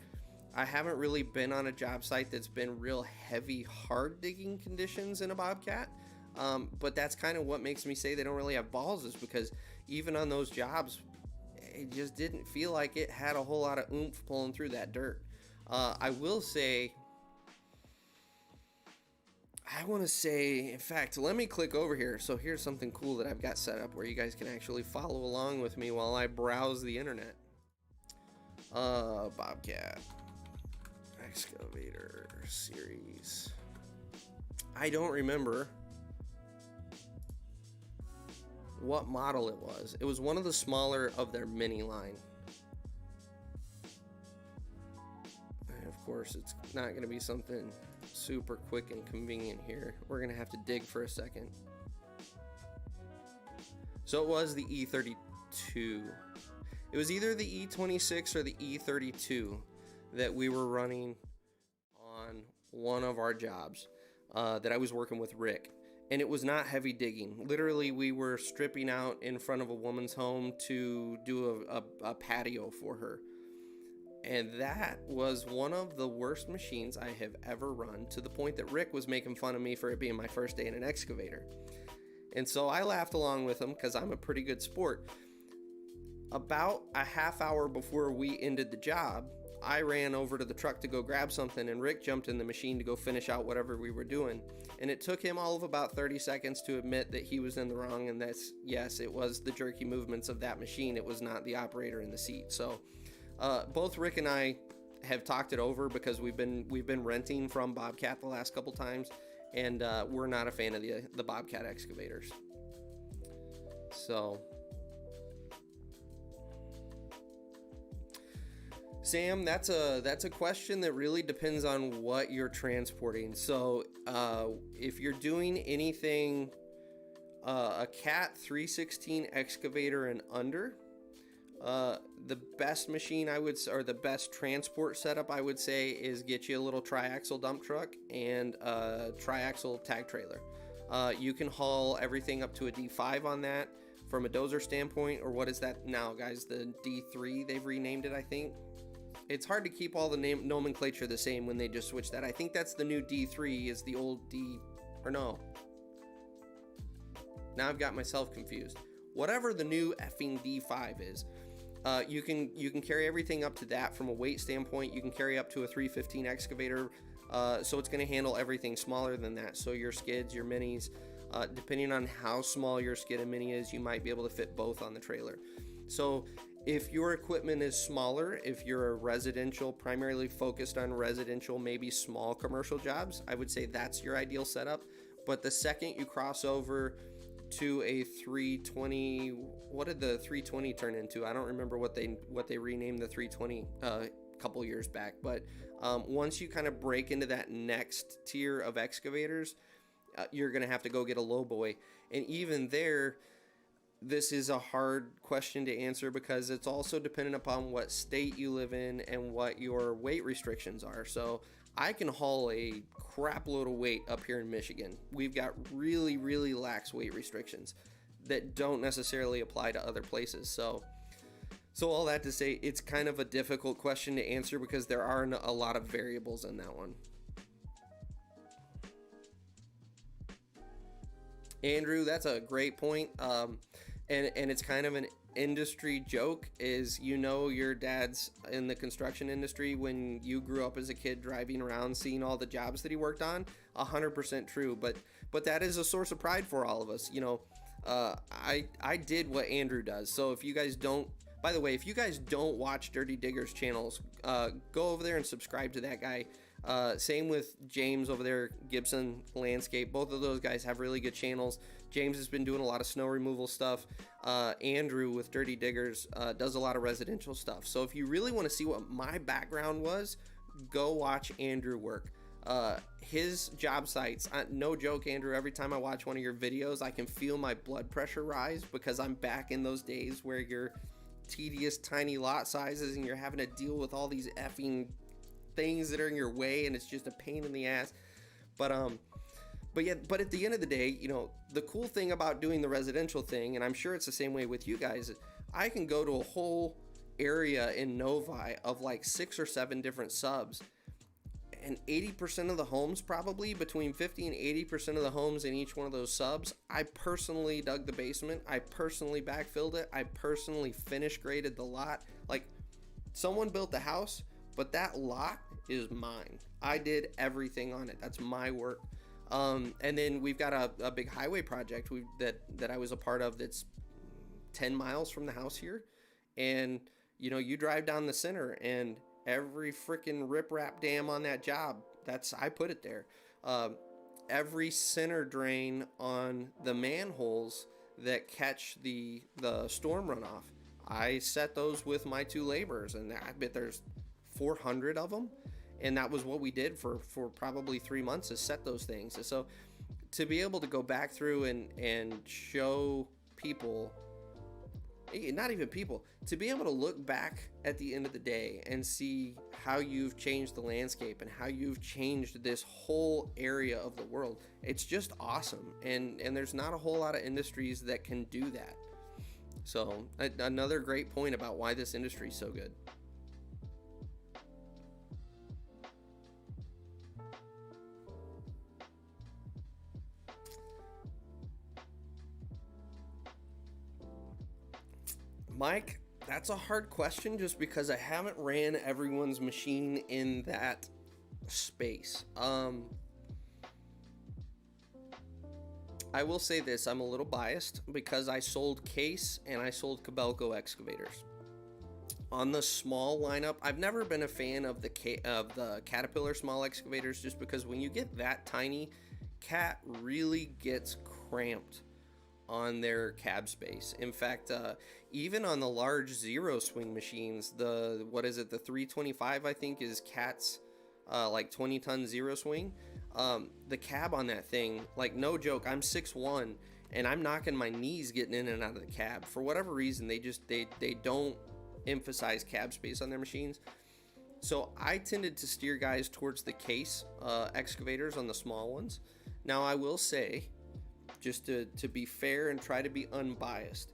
I haven't really been on a job site that's been real heavy, hard digging conditions in a Bobcat. But that's kind of what makes me say they don't really have balls, is because even on those jobs, it just didn't feel like it had a whole lot of oomph pulling through that dirt. I will say, in fact, let me click over here. So here's something cool that I've got set up where you guys can actually follow along with me while I browse the internet. Bobcat excavator series. I don't remember what model it was. It was one of the smaller of their mini line. And of course, it's not going to be something super quick and convenient here. We're gonna have to dig for a second. So it was the E32. It was either the E26 or the E32 that we were running on one of our jobs that I was working with Rick. And it was not heavy digging. Literally, we were stripping out in front of a woman's home to do a patio for her. And that was one of the worst machines I have ever run, to the point that Rick was making fun of me for it being my first day in an excavator. And so I laughed along with him because I'm a pretty good sport. About a half hour before we ended the job, I ran over to the truck to go grab something, and Rick jumped in the machine to go finish out whatever we were doing. And it took him all of about 30 seconds to admit that he was in the wrong, and that's, yes, it was the jerky movements of that machine. It was not the operator in the seat. So both Rick and I have talked it over, because we've been renting from Bobcat the last couple times, and we're not a fan of the Bobcat excavators. So Sam, that's a question that really depends on what you're transporting. So if you're doing anything, a Cat 316 excavator and under, the best machine or the best transport setup I would say is get you a little triaxle dump truck and a triaxle tag trailer. You can haul everything up to a D5 on that from a dozer standpoint, or what is that now, guys? The D3, they've renamed it, I think. It's hard to keep all the nomenclature the same when they just switch that. I think that's the new D3 is the old D, or no. Now I've got myself confused. Whatever the new effing D5 is, you can carry everything up to that from a weight standpoint. You can carry up to a 315 excavator, so it's going to handle everything smaller than that. So your skids, your minis, depending on how small your skid and mini is, you might be able to fit both on the trailer. So if your equipment is smaller, if you're a residential, primarily focused on residential, maybe small commercial jobs, I would say that's your ideal setup. But the second you cross over to a 320, what did the 320 turn into? I don't remember what they renamed the 320 a couple years back. But once you kind of break into that next tier of excavators, you're going to have to go get a lowboy. And even there, this is a hard question to answer, because it's also dependent upon what state you live in and what your weight restrictions are. So I can haul a crap load of weight up here in Michigan. We've got really, really lax weight restrictions that don't necessarily apply to other places. So all that to say, it's kind of a difficult question to answer, because there are a lot of variables in that one. Andrew, that's a great point. And it's kind of an industry joke, is, your dad's in the construction industry when you grew up as a kid, driving around seeing all the jobs that he worked on. 100% true, but that is a source of pride for all of us. I did what Andrew does. So if you guys don't, by the way, if you guys don't watch Dirty Diggers channels, go over there and subscribe to that guy. Same with James over there, Gibson Landscape. Both of those guys have really good channels. James has been doing a lot of snow removal stuff. Andrew with Dirty Diggers does a lot of residential stuff. So if you really want to see what my background was, go watch Andrew work. His job sites, no joke, Andrew, every time I watch one of your videos, I can feel my blood pressure rise, because I'm back in those days where you're tedious tiny lot sizes and you're having to deal with all these effing things that are in your way, and it's just a pain in the ass. But at the end of the day, the cool thing about doing the residential thing, and I'm sure it's the same way with you guys, is I can go to a whole area in Novi of like 6 or 7 different subs, and 80% of the homes, probably between 50 and 80% of the homes in each one of those subs, I personally dug the basement, I personally backfilled it, I personally finish graded the lot. Like, someone built the house, but that lot is mine. I did everything on it. That's my work. And then we've got a big highway project that I was a part of that's 10 miles from the house here. And, you drive down the center, and every freaking riprap dam on that job, I put it there. Every center drain on the manholes that catch the storm runoff, I set those with my 2 laborers, and I bet there's 400 of them. And that was what we did for probably 3 months, is set those things. And so to be able to go back through and show people not even people, to be able to look back at the end of the day and see how you've changed the landscape and how you've changed this whole area of the world. It's just awesome. And there's not a whole lot of industries that can do that. So another great point about why this industry is so good. Mike, that's a hard question just because I haven't ran everyone's machine in that space. I will say this, I'm a little biased because I sold Case and I sold Kobelco excavators. On the small lineup, I've never been a fan of the Caterpillar small excavators just because when you get that tiny, Cat really gets cramped on their cab space. In fact, even on the large zero swing machines, the 325 I think is Cat's like 20-ton zero swing. The cab on that thing, like no joke, I'm 6'1" and I'm knocking my knees getting in and out of the cab. For whatever reason, they don't emphasize cab space on their machines. So I tended to steer guys towards the Case excavators on the small ones. Now I will say, just to be fair and try to be unbiased,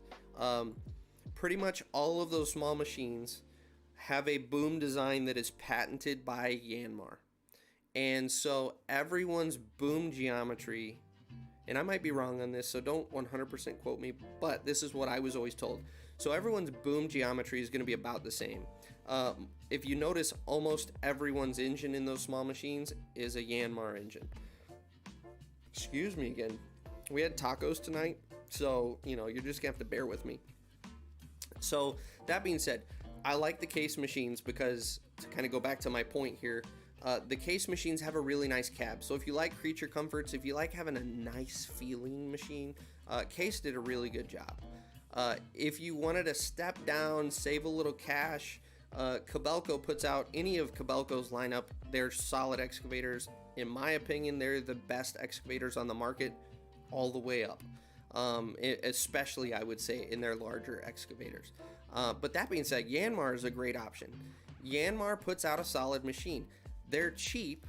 pretty much all of those small machines have a boom design that is patented by Yanmar. And so everyone's boom geometry, and I might be wrong on this, so don't 100% quote me, but this is what I was always told. So everyone's boom geometry is going to be about the same. If you notice, almost everyone's engine in those small machines is a Yanmar engine. Excuse me again. We had tacos tonight, so, you're just going to have to bear with me. So, that being said, I like the Case machines because, to kind of go back to my point here, the Case machines have a really nice cab. So, if you like creature comforts, if you like having a nice feeling machine, Case did a really good job. If you wanted to step down, save a little cash, Kobelco puts out any of Kobelco's lineup. They're solid excavators. In my opinion, they're the best excavators on the market all the way up, especially I would say in their larger excavators. But that being said, Yanmar is a great option. Yanmar puts out a solid machine. They're cheap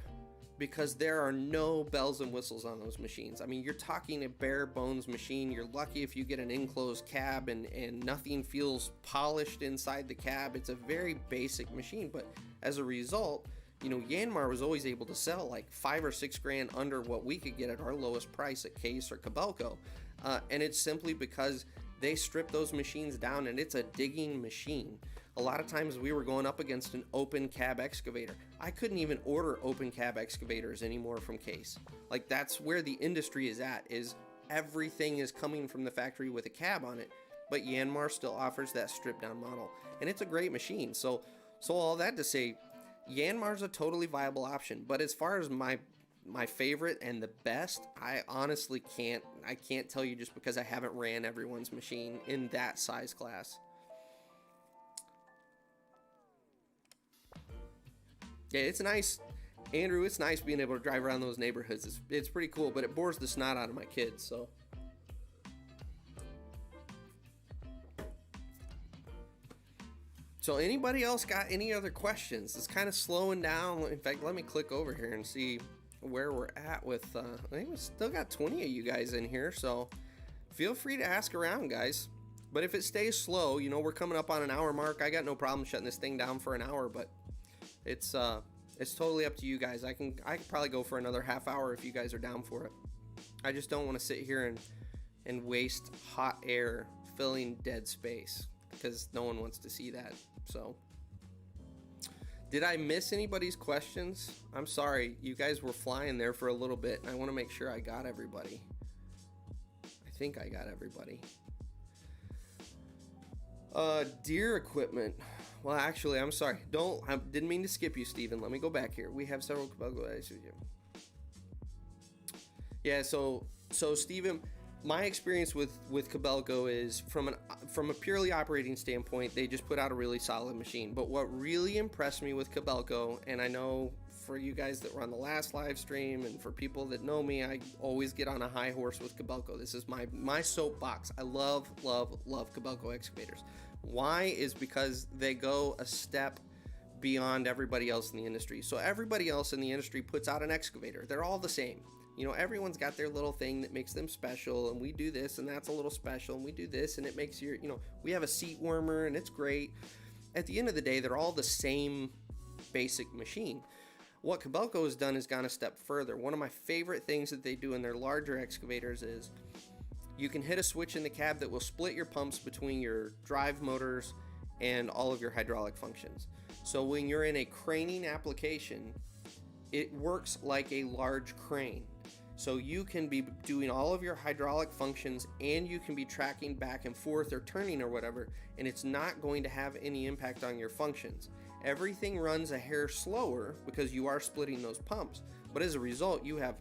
because there are no bells and whistles on those machines. I mean, you're talking a bare bones machine. You're lucky if you get an enclosed cab and nothing feels polished inside the cab. It's a very basic machine, but as a result, Yanmar was always able to sell like $5 or $6 grand under what we could get at our lowest price at Case or Kobelco. And it's simply because they strip those machines down and it's a digging machine. A lot of times we were going up against an open cab excavator. I couldn't even order open cab excavators anymore from Case. Like, that's where the industry is at, is everything is coming from the factory with a cab on it, but Yanmar still offers that stripped down model. And it's a great machine. So all that to say, Yanmar's a totally viable option, but as far as my favorite and the best, I honestly can't tell you just because I haven't ran everyone's machine in that size class. Yeah, it's nice, Andrew, it's nice being able to drive around those neighborhoods. It's pretty cool, but it bores the snot out of my kids, so. So anybody else got any other questions? It's kind of slowing down. In fact, let me click over here and see where we're at with, I think we still got 20 of you guys in here, so feel free to ask around, guys. But if it stays slow, we're coming up on an hour mark. I got no problem shutting this thing down for an hour, but it's totally up to you guys. I can probably go for another half hour if you guys are down for it. I just don't want to sit here and waste hot air filling dead space because no one wants to see that. So, did I miss anybody's questions? I'm sorry, you guys were flying there for a little bit, and I want to make sure I got everybody. I think I got everybody. Deer equipment. Well, actually, I'm sorry. I didn't mean to skip you, Steven. Let me go back here. We have several Kobelco. Yeah, so Steven, my experience with Kobelco is from a purely operating standpoint, they just put out a really solid machine. But what really impressed me with Kobelco, and I know for you guys that were on the last live stream, and for people that know me, I always get on a high horse with Kobelco. This is my soapbox. I love Kobelco excavators. Why? Is because they go a step beyond everybody else in the industry. So everybody else in the industry puts out an excavator. They're all the same. You know, everyone's got their little thing that makes them special, and we do this and that's a little special, and we do this and it makes your, you know, we have a seat warmer and it's great. At the end of the day, they're all the same basic machine. What Kobelco has done is gone a step further. One of my favorite things that they do in their larger excavators is you can hit a switch in the cab that will split your pumps between your drive motors and all of your hydraulic functions. So when you're in a craning application, it works like a large crane. So you can be doing all of your hydraulic functions, and you can be tracking back and forth or turning or whatever, and it's not going to have any impact on your functions. Everything runs a hair slower because you are splitting those pumps, but as a result, you have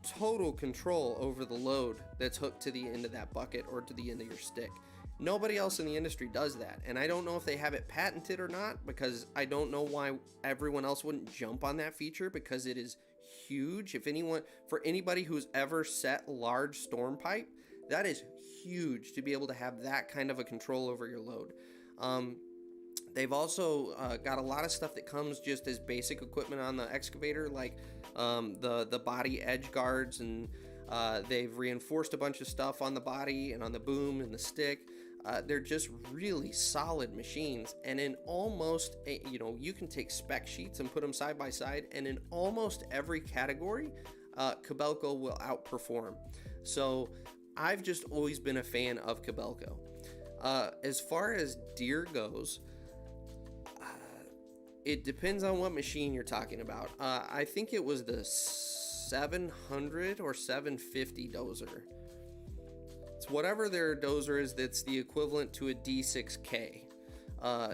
total control over the load that's hooked to the end of that bucket or to the end of your stick. Nobody else in the industry does that, and I don't know if they have it patented or not, because I don't know why everyone else wouldn't jump on that feature, because it is huge. For anybody who's ever set large storm pipe, that is huge to be able to have that kind of a control over your load. They've also got a lot of stuff that comes just as basic equipment on the excavator, like the body edge guards, and they've reinforced a bunch of stuff on the body and on the boom and the stick. They're just really solid machines, and in almost, you can take spec sheets and put them side by side, and in almost every category, Kobelco will outperform. So I've just always been a fan of Kobelco. As far as Deere goes, it depends on what machine you're talking about. I think it was the 700 or 750 dozer. It's whatever their dozer is that's the equivalent to a D6K.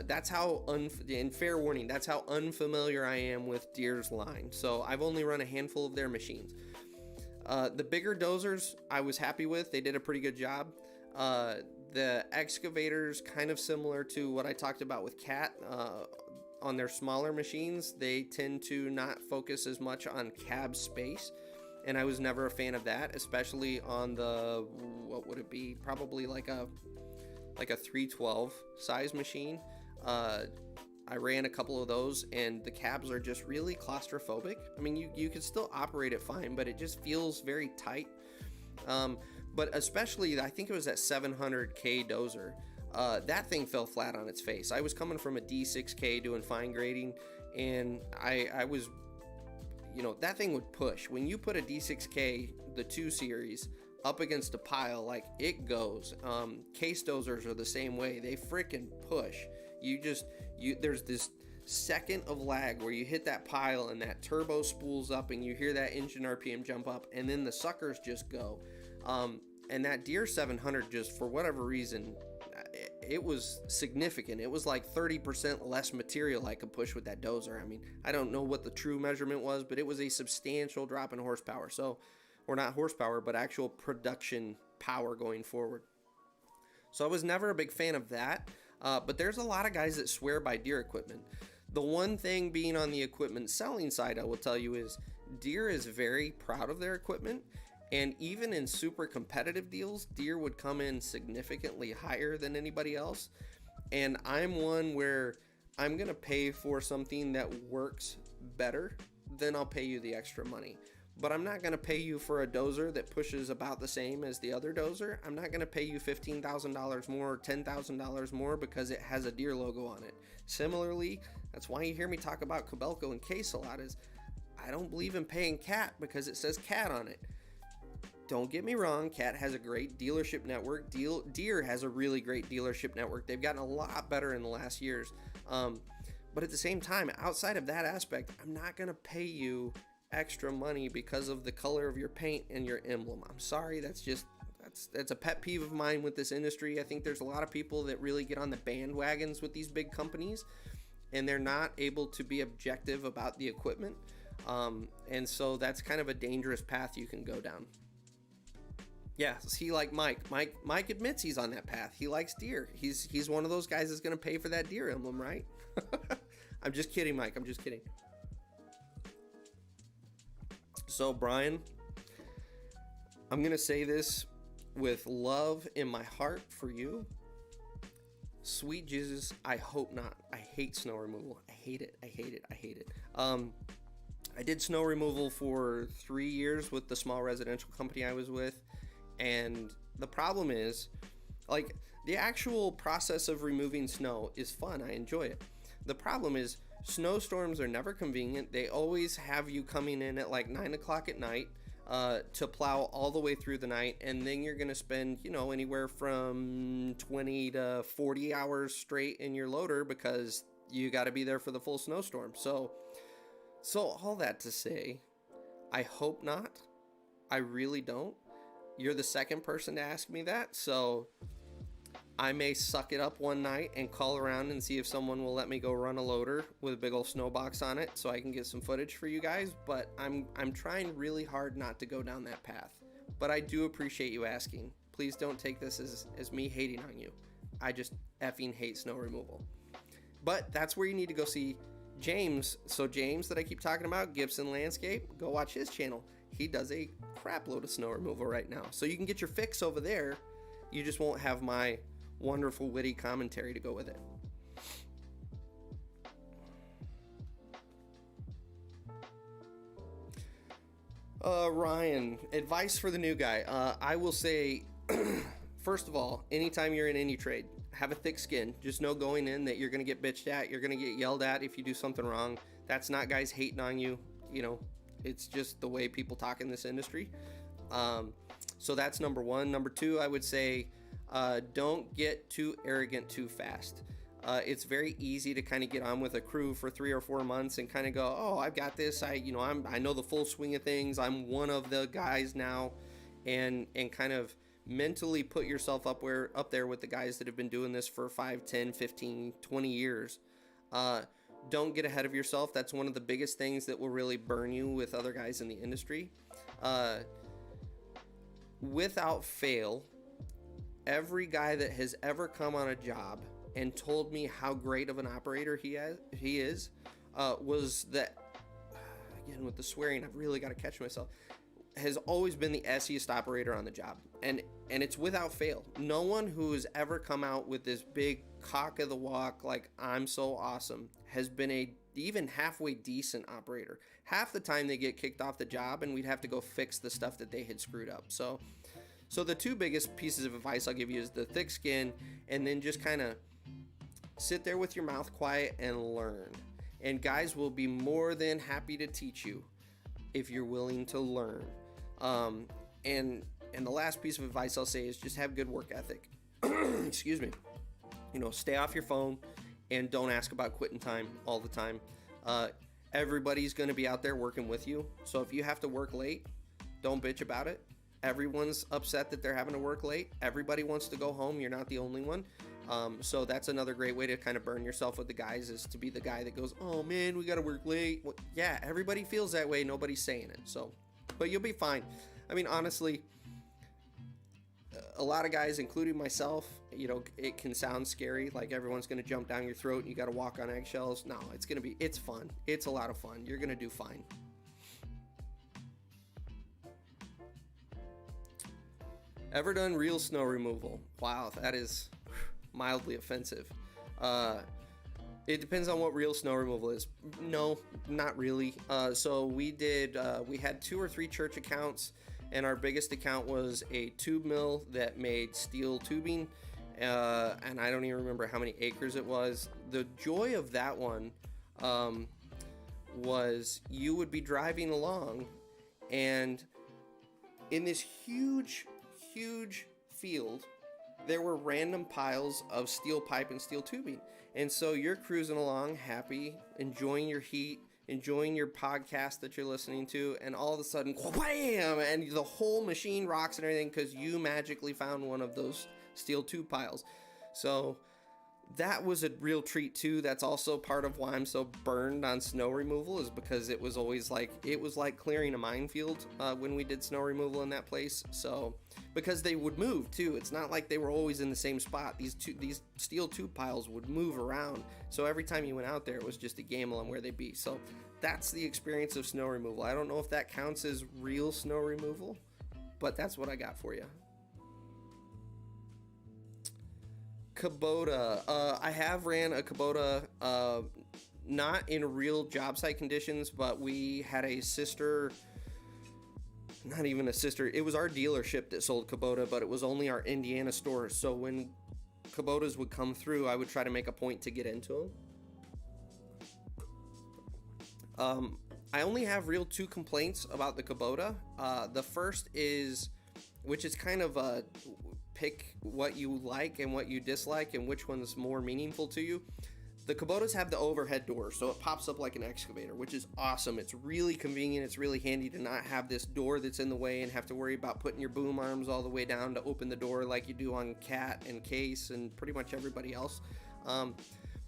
That's how, and fair warning, that's how unfamiliar I am with Deere's line. So I've only run a handful of their machines. The bigger dozers I was happy with. They did a pretty good job. The excavators, kind of similar to what I talked about with Cat, on their smaller machines, they tend to not focus as much on cab space. And I was never a fan of that, especially on the, what would it be? Probably like a 312 size machine. I ran a couple of those, and the cabs are just really claustrophobic. I mean, you can still operate it fine, but it just feels very tight. But especially, I think it was that 700K dozer. That thing fell flat on its face. I was coming from a D6K doing fine grading, and I was, that thing would push. When you put a D6K, the 2 series, up against a pile, like, it goes. Case dozers are the same way. They freaking push. There's this second of lag where you hit that pile and that turbo spools up and you hear that engine RPM jump up, and then the suckers just go. And that Deere 700, just for whatever reason, it was significant. It was like 30% less material I could push with that dozer. I mean, I don't know what the true measurement was, but it was a substantial drop in horsepower. So, or not horsepower, but actual production power going forward. So I was never a big fan of that. But there's a lot of guys that swear by Deere equipment. The one thing being on the equipment selling side, I will tell you, is Deere is very proud of their equipment. And even in super competitive deals, Deere would come in significantly higher than anybody else. And I'm one where I'm going to pay for something that works better than I'll pay you the extra money. But I'm not going to pay you for a dozer that pushes about the same as the other dozer. I'm not going to pay you $15,000 more or $10,000 more because it has a Deere logo on it. Similarly, that's why you hear me talk about Kobelco and Case a lot, is I don't believe in paying Cat because it says Cat on it. Don't get me wrong, Cat has a great dealership network. Deere has a really great dealership network. They've gotten a lot better in the last years. But at the same time, outside of that aspect, I'm not going to pay you extra money because of the color of your paint and your emblem. I'm sorry, that's a pet peeve of mine with this industry. I think there's a lot of people that really get on the bandwagons with these big companies, and they're not able to be objective about the equipment. And so that's kind of a dangerous path you can go down. Yeah, see, like Mike admits he's on that path. He likes Deere. He's one of those guys that's going to pay for that Deere emblem, right? I'm just kidding, Mike. I'm just kidding. So, Brian, I'm going to say this with love in my heart for you. Sweet Jesus, I hope not. I hate snow removal. I hate it. I hate it. I hate it. I did snow removal for 3 years with the small residential company I was with. And the problem is, like, the actual process of removing snow is fun. I enjoy it. The problem is, snowstorms are never convenient. They always have you coming in at like 9 o'clock at night to plow all the way through the night. And then you're going to spend, anywhere from 20 to 40 hours straight in your loader because you got to be there for the full snowstorm. So all that to say, I hope not. I really don't. You're the second person to ask me that, so I may suck it up one night and call around and see if someone will let me go run a loader with a big old snow box on it so I can get some footage for you guys, but I'm trying really hard not to go down that path. But I do appreciate you asking. Please don't take this as me hating on you. I just effing hate snow removal. But that's where you need to go see James. So James that I keep talking about, Gibson Landscape, go watch his channel. He does a crap load of snow removal right now. So you can get your fix over there. You just won't have my wonderful witty commentary to go with it. Ryan, advice for the new guy. I will say, first of all, anytime you're in any trade, have a thick skin. Just know going in that you're going to get bitched at. You're going to get yelled at if you do something wrong. That's not guys hating on you. It's just the way people talk in this industry. So that's number one. Number two, I would say, don't get too arrogant too fast. It's very easy to kind of get on with a crew for 3 or 4 months and kind of go, oh, I've got this. I know the full swing of things. I'm one of the guys now, and kind of mentally put yourself up there with the guys that have been doing this for 5, 10, 15, 20 years. Don't get ahead of yourself. That's one of the biggest things that will really burn you with other guys in the industry. Without fail, every guy that has ever come on a job and told me how great of an operator he is was that, again, with the swearing, I've really got to catch myself, has always been the S-iest operator on the job. And it's without fail. No one who has ever come out with this big cock of the walk, like, I'm so awesome, has been a even halfway decent operator. Half the time they get kicked off the job and we'd have to go fix the stuff that they had screwed up. So the two biggest pieces of advice I'll give you is the thick skin, and then just kind of sit there with your mouth quiet and learn. And guys will be more than happy to teach you if you're willing to learn. And the last piece of advice I'll say is just have good work ethic. Excuse me. Stay off your phone and don't ask about quitting time all the time. Everybody's going to be out there working with you. So if you have to work late, don't bitch about it. Everyone's upset that they're having to work late. Everybody wants to go home. You're not the only one. So that's another great way to kind of burn yourself with the guys, is to be the guy that goes, oh man, we got to work late. Well, yeah, everybody feels that way. Nobody's saying it. But you'll be fine. I mean, honestly, a lot of guys, including myself, it can sound scary. Like everyone's going to jump down your throat and you got to walk on eggshells. No, it's fun. It's a lot of fun. You're going to do fine. Ever done real snow removal? Wow, that is mildly offensive. It depends on what real snow removal is. No, not really. So we had 2 or 3 church accounts, and our biggest account was a tube mill that made steel tubing, and I don't even remember how many acres it was. The joy of that one was you would be driving along, and in this huge field, there were random piles of steel pipe and steel tubing. And so you're cruising along happy, enjoying your heat, enjoying your podcast that you're listening to, and all of a sudden, wham! And the whole machine rocks and everything because you magically found one of those steel tube piles. So that was a real treat too. That's also part of why I'm so burned on snow removal, is because it was always like clearing a minefield when we did snow removal in that place. So because they would move too, it's not like they were always in the same spot. These steel tube piles would move around, so every time you went out there, it was just a gamble on where they'd be. So that's the experience of snow removal. I don't know if that counts as real snow removal, but that's what I got for you. Kubota. I have ran a Kubota, not in real job site conditions, but we had a sister, not even a sister, it was our dealership that sold Kubota, but it was only our Indiana store. So when Kubotas would come through, I would try to make a point to get into them. I only have real two complaints about the Kubota. The first is, which is kind of a pick what you like and what you dislike and which one's more meaningful to you. The Kubotas have the overhead door, so it pops up like an excavator, which is awesome. It's really convenient. It's really handy to not have this door that's in the way and have to worry about putting your boom arms all the way down to open the door like you do on Cat and Case and pretty much everybody else.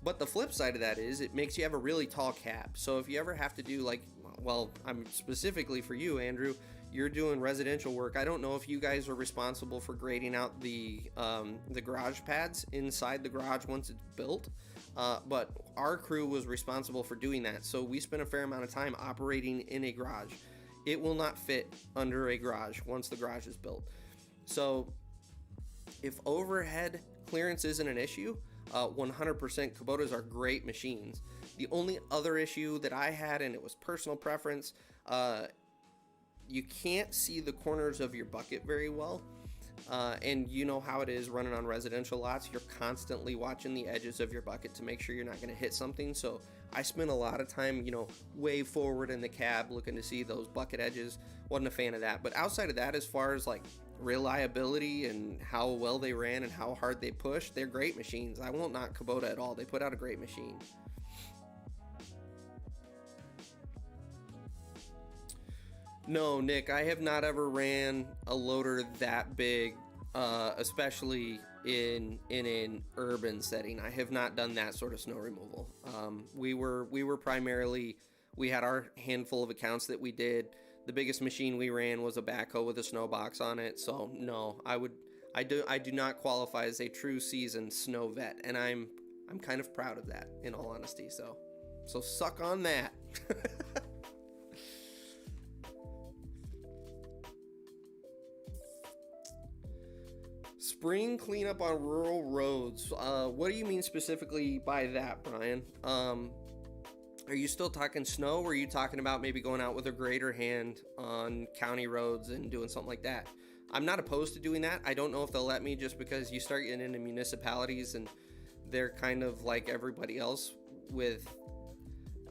But the flip side of that is it makes you have a really tall cab. So if you ever have to do like, well, I'm specifically for you, Andrew, you're doing residential work. I don't know if you guys are responsible for grading out the garage pads inside the garage once it's built. But our crew was responsible for doing that. So we spent a fair amount of time operating in a garage. It will not fit under a garage once the garage is built. So if overhead clearance isn't an issue, 100% Kubotas are great machines. The only other issue that I had, and it was personal preference, you can't see the corners of your bucket very well. And you know how it is running on residential lots. You're constantly watching the edges of your bucket to make sure you're not going to hit something. So I spent a lot of time, way forward in the cab looking to see those bucket edges. Wasn't a fan of that. But outside of that, as far as like reliability and how well they ran and how hard they pushed, they're great machines. I won't knock Kubota at all. They put out a great machine. No, Nick, I have not ever ran a loader that big, especially in an urban setting. I have not done that sort of snow removal. We were primarily, we had our handful of accounts that we did. The biggest machine we ran was a backhoe with a snow box on it. So no, I do not qualify as a true seasoned snow vet, and I'm kind of proud of that, in all honesty. So suck on that. Spring cleanup on rural roads. What do you mean specifically by that, Brian? Are you still talking snow, or are you talking about maybe going out with a grader hand on county roads and doing something like that? I'm not opposed to doing that. I don't know if they'll let me, just because you start getting into municipalities and they're kind of like everybody else with,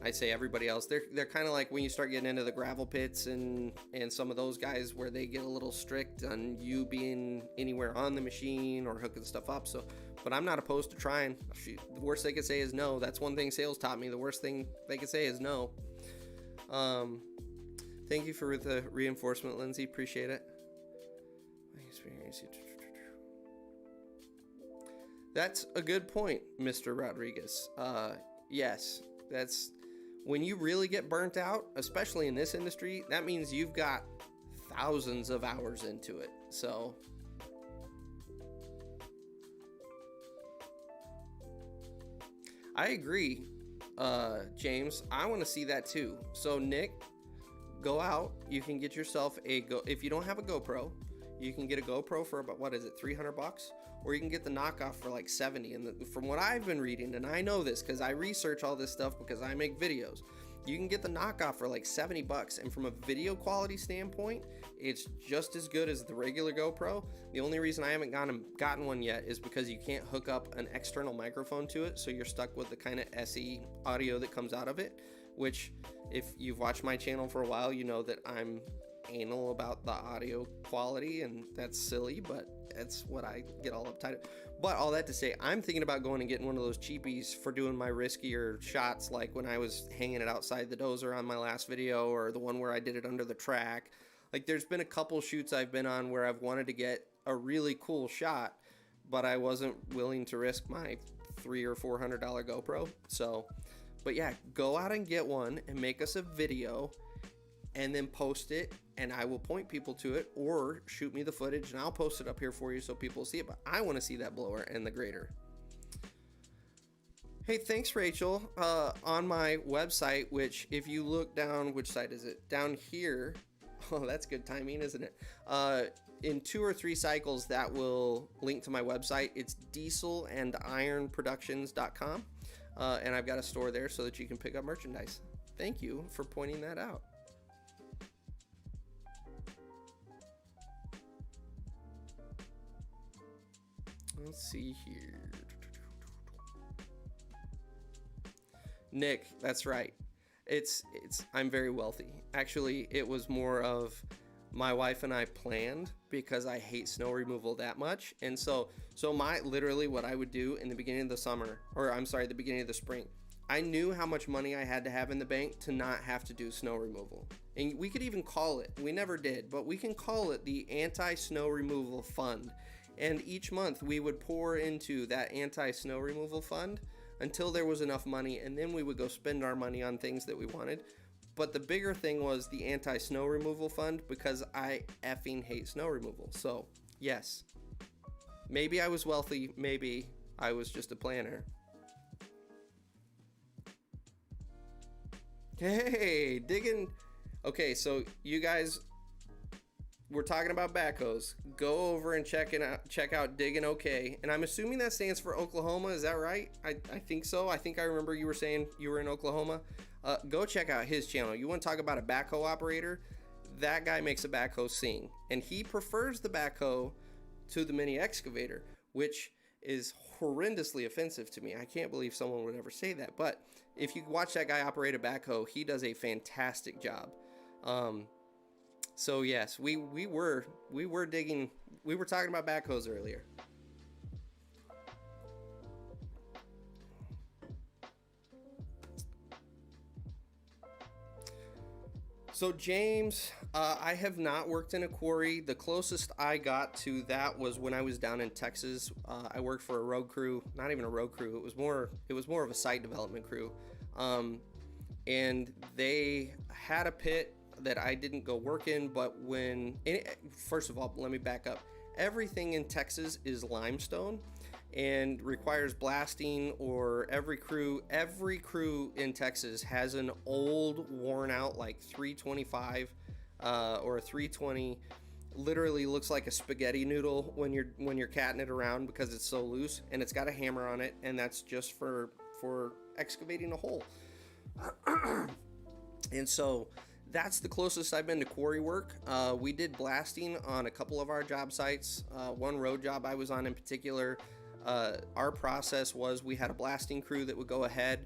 I say everybody else, they're kind of like when you start getting into the gravel pits and some of those guys, where they get a little strict on you being anywhere on the machine or hooking stuff up. So, but I'm not opposed to trying. The worst they could say is no. That's one thing sales taught me. The worst thing they could say is no. Thank you for the reinforcement, Lindsay. Appreciate it. That's a good point, Mr. Rodriguez. Yes, that's when you really get burnt out, especially in this industry. That means you've got thousands of hours into it. So I agree, James. I want to see that too. So Nick, go out. You can get yourself if you don't have a GoPro, you can get a GoPro for about, what is it, $300, or you can get the knockoff for like 70. And from what I've been reading, and I know this because I research all this stuff because I make videos, you can get the knockoff for like $70. And from a video quality standpoint, it's just as good as the regular GoPro. The only reason I haven't gotten one yet is because you can't hook up an external microphone to it, so you're stuck with the kind of SE audio that comes out of it, which, if you've watched my channel for a while, you know that I'm anal about the audio quality, and that's silly, but that's what I get all uptight at. But all that to say, I'm thinking about going and getting one of those cheapies for doing my riskier shots, like when I was hanging it outside the dozer on my last video, or the one where I did it under the track. Like, there's been a couple shoots I've been on where I've wanted to get a really cool shot, but I wasn't willing to risk my $300 or $400 GoPro. So, but yeah, go out and get one and make us a video and then post it, and I will point people to it, or shoot me the footage and I'll post it up here for you so people see it. But I want to see that blower and the grader. Hey, thanks, Rachel. On my website, which if you look down, which site is it? Down here. Oh, that's good timing, isn't it? In 2 or 3 cycles, that will link to my website. It's dieselandironproductions.com. And I've got a store there so that you can pick up merchandise. Thank you for pointing that out. Let's see here. Nick, that's right. I'm very wealthy. Actually, it was more of my wife and I planned because I hate snow removal that much. And so literally what I would do in the beginning of the summer, or I'm sorry, the beginning of the spring, I knew how much money I had to have in the bank to not have to do snow removal. And we could even call it, we never did, but we can call it the Anti-Snow Removal Fund. And each month we would pour into that anti-snow removal fund until there was enough money, and then we would go spend our money on things that we wanted. But the bigger thing was the anti-snow removal fund, because I effing hate snow removal. So yes, maybe I was wealthy, maybe I was just a planner. Hey, digging. Okay, so you guys, we're talking about backhoes. Go over and check out Diggin' OK. And I'm assuming that stands for Oklahoma. Is that right? I think so. I think I remember you were saying you were in Oklahoma. Go check out his channel. You want to talk about a backhoe operator? That guy makes a backhoe sing. And he prefers the backhoe to the mini excavator, which is horrendously offensive to me. I can't believe someone would ever say that. But if you watch that guy operate a backhoe, he does a fantastic job. So yes, we were talking about backhoes earlier. So James, I have not worked in a quarry. The closest I got to that was when I was down in Texas. I worked for a road crew, not even a road crew. It was more of a site development crew. And they had a pit that I didn't go work in, but first of all, let me back up. Everything in Texas is limestone and requires blasting, or every crew in Texas has an old, worn out, like 325 or a 320. Literally looks like a spaghetti noodle when you're catting it around because it's so loose, and it's got a hammer on it, and that's just for excavating a hole. And so that's the closest I've been to quarry work. We did blasting on a couple of our job sites. One road job I was on in particular, our process was we had a blasting crew that would go ahead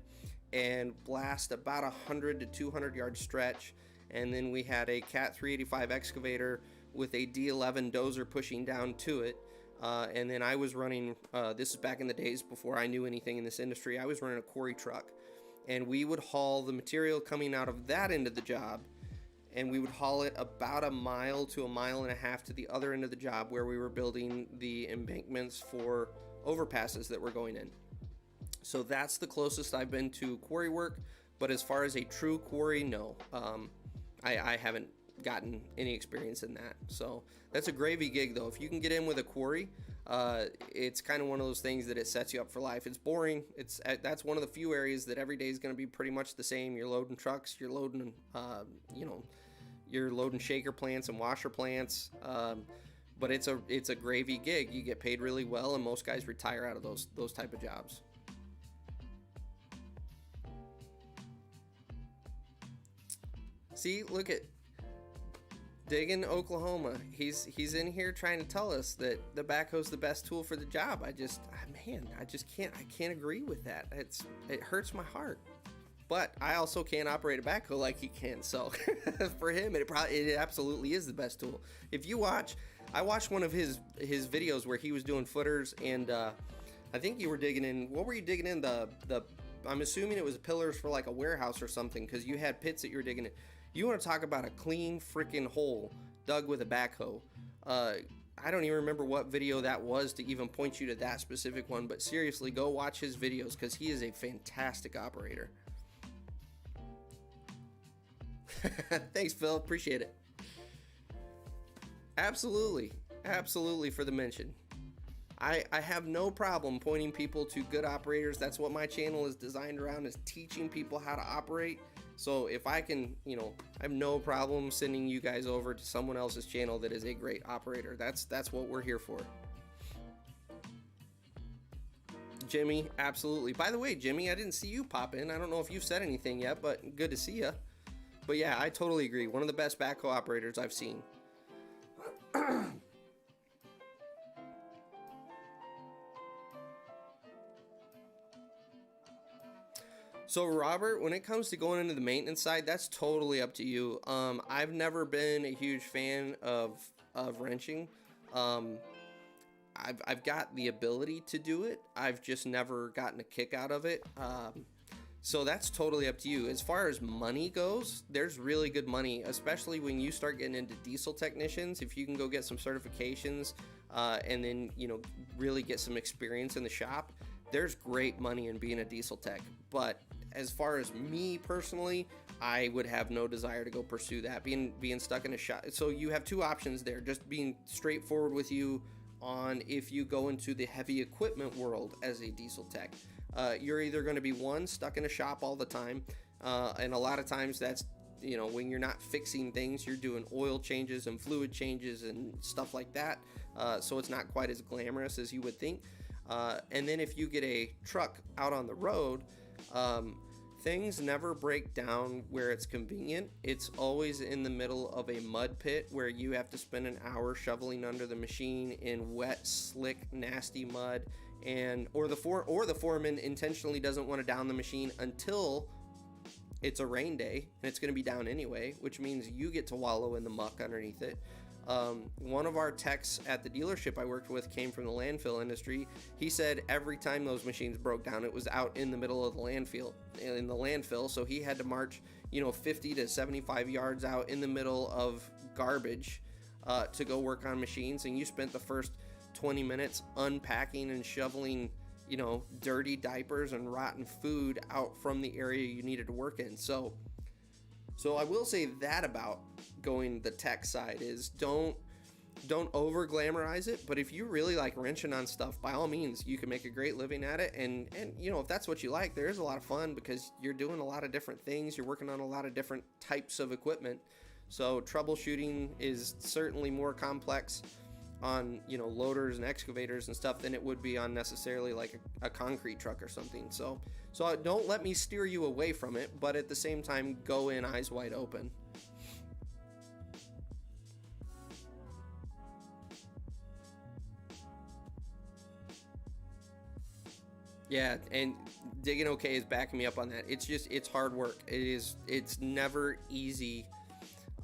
and blast about 100 to 200 yard stretch, and then we had a Cat 385 excavator with a D11 dozer pushing down to it. And then I was running, this is back in the days before I knew anything in this industry, I was running a quarry truck. And we would haul the material coming out of that end of the job, and we would haul it about 1 mile to 1.5 miles to the other end of the job where we were building the embankments for overpasses that were going in. So that's the closest I've been to quarry work, but as far as a true quarry, no. I haven't gotten any experience in that. So that's a gravy gig though. If you can get in with a quarry, it's kind of one of those things that it sets you up for life. It's boring. That's one of the few areas that every day is going to be pretty much the same. You're loading trucks, you're loading, you're loading shaker plants and washer plants. But it's a gravy gig. You get paid really well, and most guys retire out of those type of jobs. See, look at Diggin' Oklahoma. He's in here trying to tell us that the backhoe's the best tool for the job. I can't agree with that. It hurts my heart. But I also can't operate a backhoe like he can. So for him, it absolutely is the best tool. If you I watched one of his videos where he was doing footers, and I think you were digging in. What were you digging in? I'm assuming it was pillars for like a warehouse or something, because you had pits that you were digging in. You want to talk about a clean freaking hole dug with a backhoe. I don't even remember what video that was to even point you to that specific one, but seriously, go watch his videos because he is a fantastic operator. Thanks, Phil. Appreciate it. Absolutely for the mention. I have no problem pointing people to good operators. That's what my channel is designed around, is teaching people how to operate. So if I can, I have no problem sending you guys over to someone else's channel that is a great operator. That's what we're here for. Jimmy, absolutely. By the way, Jimmy, I didn't see you pop in. I don't know if you've said anything yet, but good to see you. But yeah, I totally agree. One of the best backhoe operators I've seen. So Robert, when it comes to going into the maintenance side, that's totally up to you. I've never been a huge fan of wrenching. I've got the ability to do it. I've just never gotten a kick out of it. So that's totally up to you. As far as money goes, there's really good money, especially when you start getting into diesel technicians. If you can go get some certifications and then, really get some experience in the shop, there's great money in being a diesel tech. But as far as me personally, I would have no desire to go pursue that, being stuck in a shop. So you have two options there, just being straightforward with you on if you go into the heavy equipment world as a diesel tech. You're either going to be one, stuck in a shop all the time, and a lot of times that's, when you're not fixing things, you're doing oil changes and fluid changes and stuff like that, so it's not quite as glamorous as you would think. And then if you get a truck out on the road, things never break down where it's convenient. It's always in the middle of a mud pit where you have to spend an hour shoveling under the machine in wet, slick, nasty mud, or the foreman intentionally doesn't want to down the machine until it's a rain day, and it's going to be down anyway, which means you get to wallow in the muck underneath it. One of our techs at the dealership I worked with came from the landfill industry. He said every time those machines broke down, it was out in the middle of the landfill. So he had to march, 50 to 75 yards out in the middle of garbage, to go work on machines. And you spent the first 20 minutes unpacking and shoveling, dirty diapers and rotten food out from the area you needed to work in. So I will say that about going the tech side is don't over glamorize it, but if you really like wrenching on stuff, by all means, you can make a great living at it. And if that's what you like, there is a lot of fun because you're doing a lot of different things. You're working on a lot of different types of equipment. So troubleshooting is certainly more complex on, loaders and excavators and stuff than it would be on necessarily like a concrete truck or something. So don't let me steer you away from it, but at the same time, go in eyes wide open. Yeah, and Digging OK is backing me up on that. It's hard work. It's never easy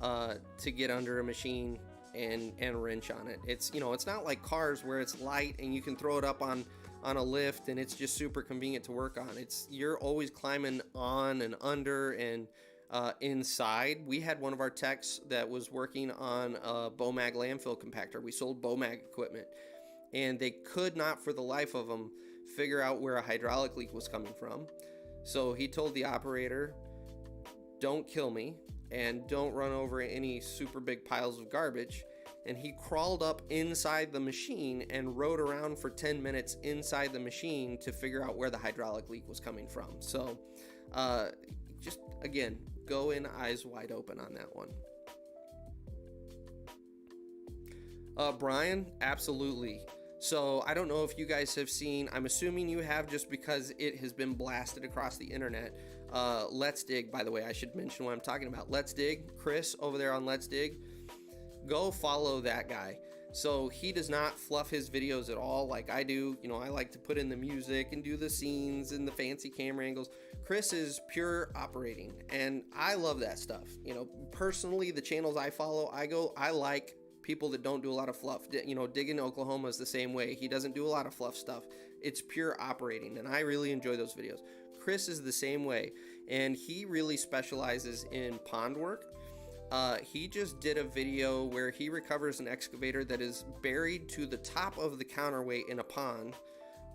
to get under a machine and wrench on it. It's not like cars where it's light and you can throw it up on a lift and it's just super convenient to work on. You're always climbing on and under and inside. We had one of our techs that was working on a Bomag landfill compactor. We sold Bomag equipment, and they could not for the life of them figure out where a hydraulic leak was coming from. So he told the operator, "Don't kill me and don't run over any super big piles of garbage." And he crawled up inside the machine and rode around for 10 minutes inside the machine to figure out where the hydraulic leak was coming from. So just, again, go in eyes wide open on that one. Brian, absolutely. So I don't know if you guys have seen, I'm assuming you have just because it has been blasted across the internet. Let's Dig, by the way, I should mention what I'm talking about. Let's Dig, Chris over there on Let's Dig. Go follow that guy. So he does not fluff his videos at all like I do. I like to put in the music and do the scenes and the fancy camera angles. Chris is pure operating, and I love that stuff. Personally, the channels I follow, I like people that don't do a lot of fluff. Digging Oklahoma is the same way. He doesn't do a lot of fluff stuff. It's pure operating, and I really enjoy those videos. Chris is the same way, and he really specializes in pond work. He just did a video where he recovers an excavator that is buried to the top of the counterweight in a pond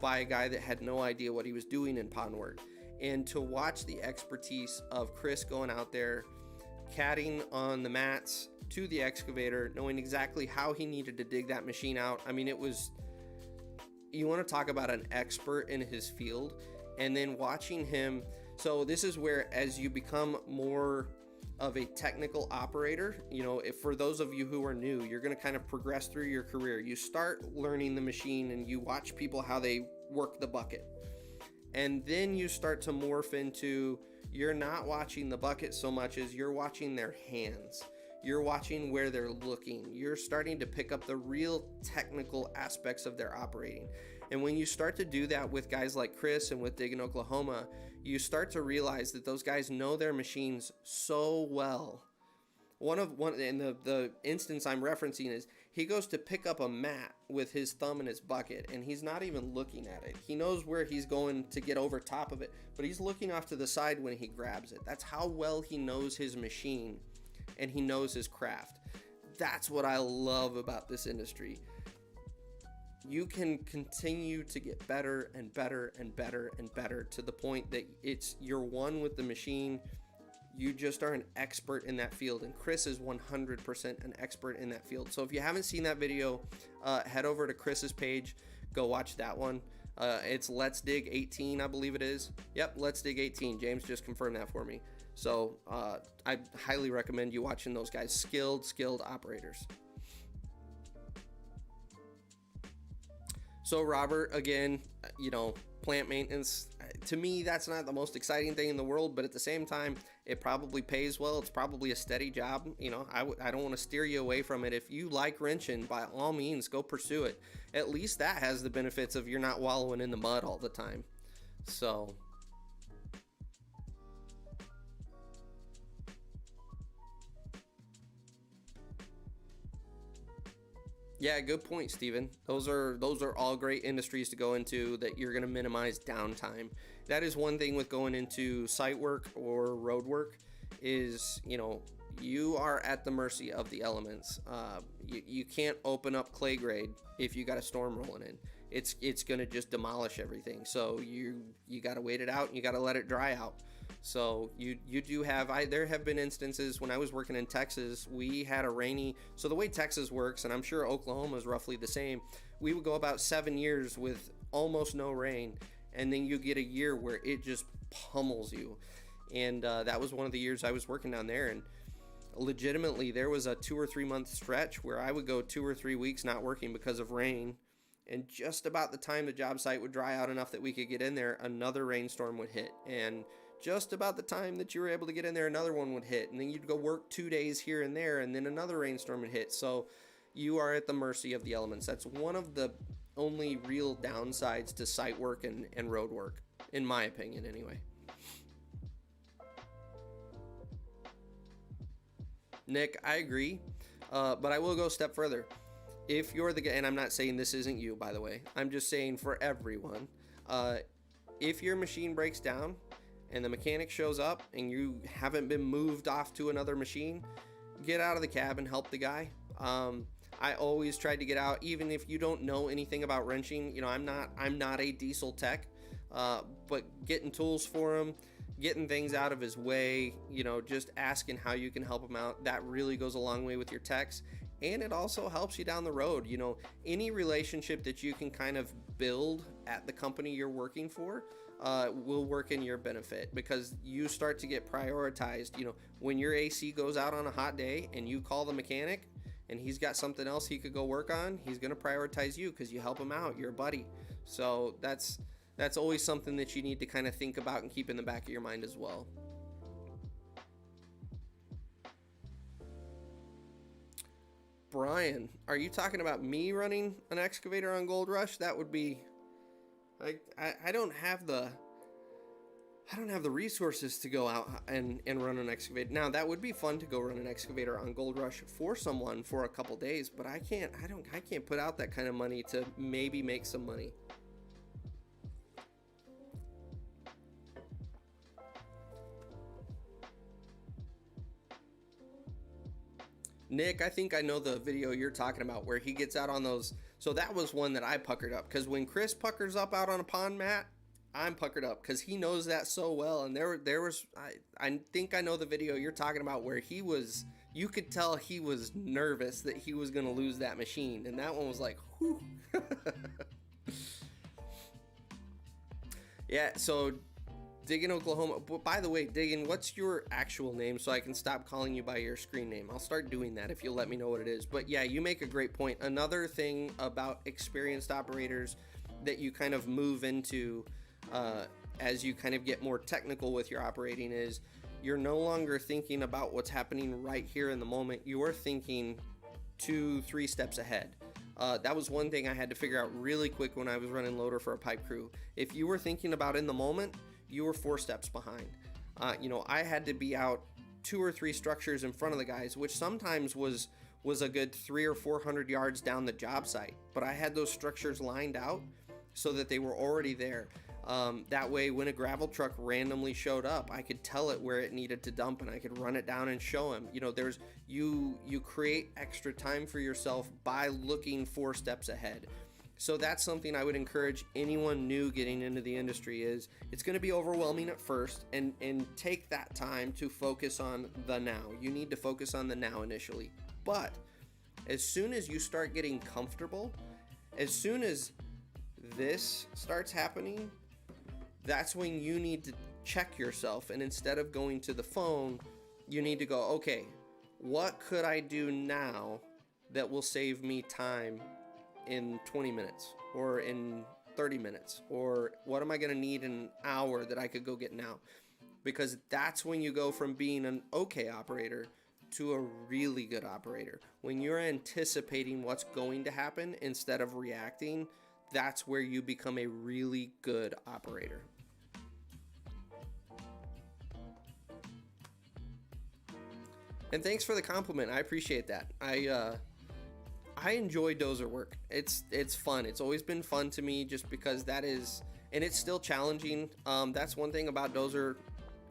by a guy that had no idea what he was doing in pond work. And to watch the expertise of Chris going out there, catting on the mats to the excavator, knowing exactly how he needed to dig that machine out. I mean, it was you want to talk about an expert in his field, and then watching him. So this is where, as you become more of a technical operator, if for those of you who are new, you're going to kind of progress through your career. You start learning the machine and you watch people how they work the bucket. And then you start to morph into, you're not watching the bucket so much as you're watching their hands. You're watching where they're looking. You're starting to pick up the real technical aspects of their operating. And when you start to do that with guys like Chris and with Diggin' Oklahoma, you start to realize that those guys know their machines so well. And the instance I'm referencing is, he goes to pick up a mat with his thumb in his bucket, and he's not even looking at it. He knows where he's going to get over top of it, but he's looking off to the side when he grabs it. That's how well he knows his machine, and he knows his craft. That's what I love about this industry. You can continue to get better and better and better and better to the point that you're one with the machine. You just are an expert in that field, and Chris is 100% an expert in that field. So if you haven't seen that video, head over to Chris's page, go watch that one. It's Let's Dig 18, I believe it is. Yep, Let's Dig 18. James just confirmed that for me. So I highly recommend you watching those guys. Skilled operators. So Robert, again, plant maintenance, to me, that's not the most exciting thing in the world, but at the same time, it probably pays well. It's probably a steady job. I don't want to steer you away from it. If you like wrenching, by all means, go pursue it. At least that has the benefits of you're not wallowing in the mud all the time. So yeah, good point, Steven. Those are all great industries to go into that you're going to minimize downtime. That is one thing with going into site work or road work is, you are at the mercy of the elements. You can't open up clay grade if you got a storm rolling in. It's going to just demolish everything. So you got to wait it out and you got to let it dry out. So you do have, there have been instances when I was working in Texas, we had a rainy, so the way Texas works, and I'm sure Oklahoma is roughly the same, we would go about 7 years with almost no rain, and then you get a year where it just pummels you. And that was one of the years I was working down there, and legitimately there was a 2 or 3 month stretch where I would go 2 or 3 weeks not working because of rain. And just about the time the job site would dry out enough that we could get in there, another rainstorm would hit. And just about the time that you were able to get in there, another one would hit. And then you'd go work 2 days here and there, and then another rainstorm would hit. So you are at the mercy of the elements. That's one of the only real downsides to site work and road work, in my opinion anyway. Nick, I agree, but I will go a step further. If you're the guy, and I'm not saying this isn't you, by the way, I'm just saying for everyone, if your machine breaks down and the mechanic shows up and you haven't been moved off to another machine, get out of the cab and help the guy. I always tried to get out, even if you don't know anything about wrenching. I'm not a diesel tech, but getting tools for him, getting things out of his way, just asking how you can help him out, that really goes a long way with your techs. And it also helps you down the road. Any relationship that you can kind of build at the company you're working for will work in your benefit, because you start to get prioritized. When your AC goes out on a hot day and you call the mechanic and he's got something else he could go work on, he's going to prioritize you because you help him out. You're a buddy. So that's always something that you need to kind of think about and keep in the back of your mind as well. Brian, are you talking about me running an excavator on Gold Rush? That would be like, I don't have the resources to go out and run an excavator. Now that would be fun to go run an excavator on Gold Rush for someone for a couple days, but I can't put out that kind of money to maybe make some money. Nick, I think I know the video you're talking about where he gets out on those. So that was one that I puckered up, because when Chris puckers up out on a pond mat, I'm puckered up because he knows that so well. And there was, I think I know the video you're talking about where you could tell he was nervous that he was going to lose that machine. And that one was like, whew. Yeah, so Diggin, Oklahoma. By the way, Diggin, what's your actual name so I can stop calling you by your screen name? I'll start doing that if you'll let me know what it is. But yeah, you make a great point. Another thing about experienced operators that you kind of move into as you kind of get more technical with your operating is you're no longer thinking about what's happening right here in the moment. You are thinking 2-3 steps ahead. That was one thing I had to figure out really quick when I was running loader for a pipe crew. If you were thinking about in the moment, you were 4 steps behind. I had to be out 2 or 3 structures in front of the guys, which sometimes was a good 300 or 400 yards down the job site. But I had those structures lined out so that they were already there. That way, when a gravel truck randomly showed up, I could tell it where it needed to dump, and I could run it down and show him. You create extra time for yourself by looking 4 steps ahead. So that's something I would encourage anyone new getting into the industry is it's going to be overwhelming at first, and take that time to focus on the now. You need to focus on the now initially. But as soon as you start getting comfortable, as soon as this starts happening, that's when you need to check yourself. And instead of going to the phone, you need to go, okay, what could I do now that will save me time in 20 minutes or in 30 minutes? Or what am I going to need in an hour that I could go get now? Because that's when you go from being an okay operator to a really good operator. When you're anticipating what's going to happen instead of reacting, that's where you become a really good operator. And thanks for the compliment. I appreciate that. I enjoy dozer work. It's fun. It's always been fun to me just because that is, and it's still challenging. That's one thing about dozer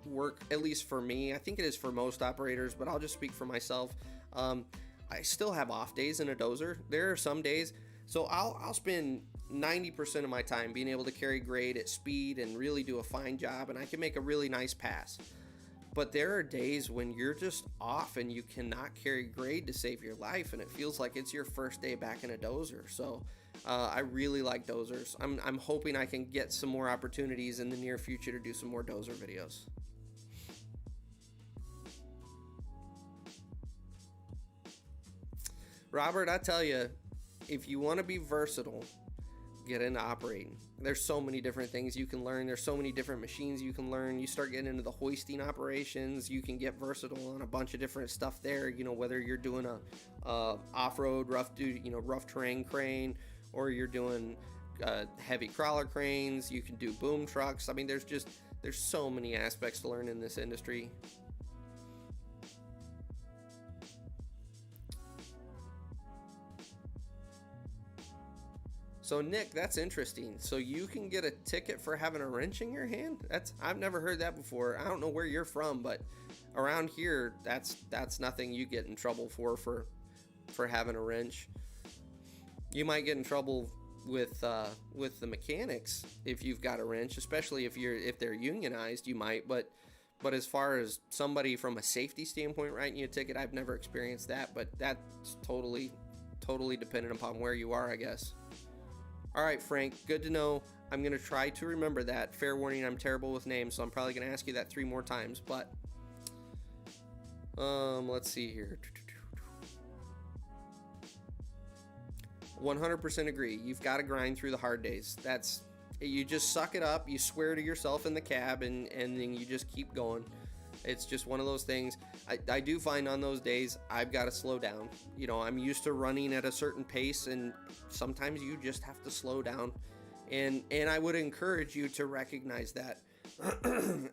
work, at least for me. I think it is for most operators, but I'll just speak for myself. I still have off days in a dozer. There are some days, so I'll spend 90% of my time being able to carry grade at speed and really do a fine job, and I can make a really nice pass. But there are days when you're just off and you cannot carry grade to save your life, and it feels like it's your first day back in a dozer. So I really like dozers. I'm hoping I can get some more opportunities in the near future to do some more dozer videos. Robert, I tell you, if you want to be versatile, get into operating. There's so many different things you can learn. There's so many different machines you can learn. You start getting into the hoisting operations, you can get versatile on a bunch of different stuff there. Whether you're doing a off-road rough terrain crane, or you're doing heavy crawler cranes, you can do boom trucks. I mean, there's so many aspects to learn in this industry. So Nick, that's interesting. So you can get a ticket for having a wrench in your hand? I've never heard that before. I don't know where you're from, but around here, that's nothing you get in trouble for having a wrench. You might get in trouble with the mechanics if you've got a wrench, especially if they're unionized. You might, but as far as somebody from a safety standpoint writing you a ticket, I've never experienced that. But that's totally dependent upon where you are, I guess. All right, Frank, good to know. I'm going to try to remember that. Fair warning, I'm terrible with names, so I'm probably going to ask you that 3 more times. But let's see here. 100% agree. You've got to grind through the hard days. You just suck it up. You swear to yourself in the cab, and then you just keep going. It's just one of those things. I do find on those days I've got to slow down. I'm used to running at a certain pace, and sometimes you just have to slow down. And I would encourage you to recognize that,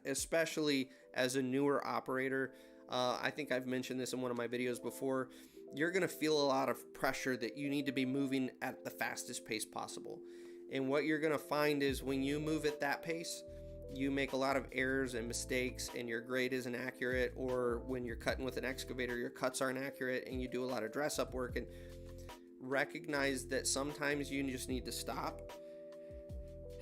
especially as a newer operator. I think I've mentioned this in one of my videos before. You're going to feel a lot of pressure that you need to be moving at the fastest pace possible. And what you're going to find is when you move at that pace, you make a lot of errors and mistakes, and your grade isn't accurate, or when you're cutting with an excavator, your cuts aren't accurate, and you do a lot of dress up work. And recognize that sometimes you just need to stop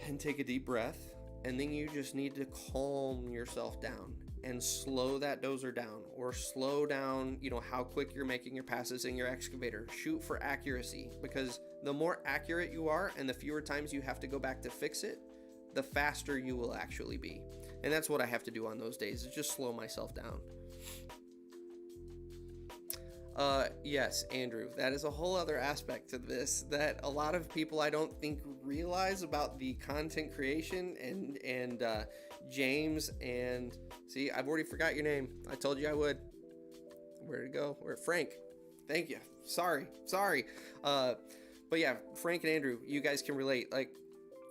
and take a deep breath, and then you just need to calm yourself down and slow that dozer down, or slow down, how quick you're making your passes in your excavator. Shoot for accuracy, because the more accurate you are and the fewer times you have to go back to fix it, the faster you will actually be. And that's what I have to do on those days, is just slow myself down. Yes, Andrew, that is a whole other aspect to this that a lot of people I don't think realize about the content creation, and James, and see, I've already forgot your name. I told you I would. Where'd it go? Frank. Thank you. Sorry. But yeah, Frank and Andrew, you guys can relate. Like,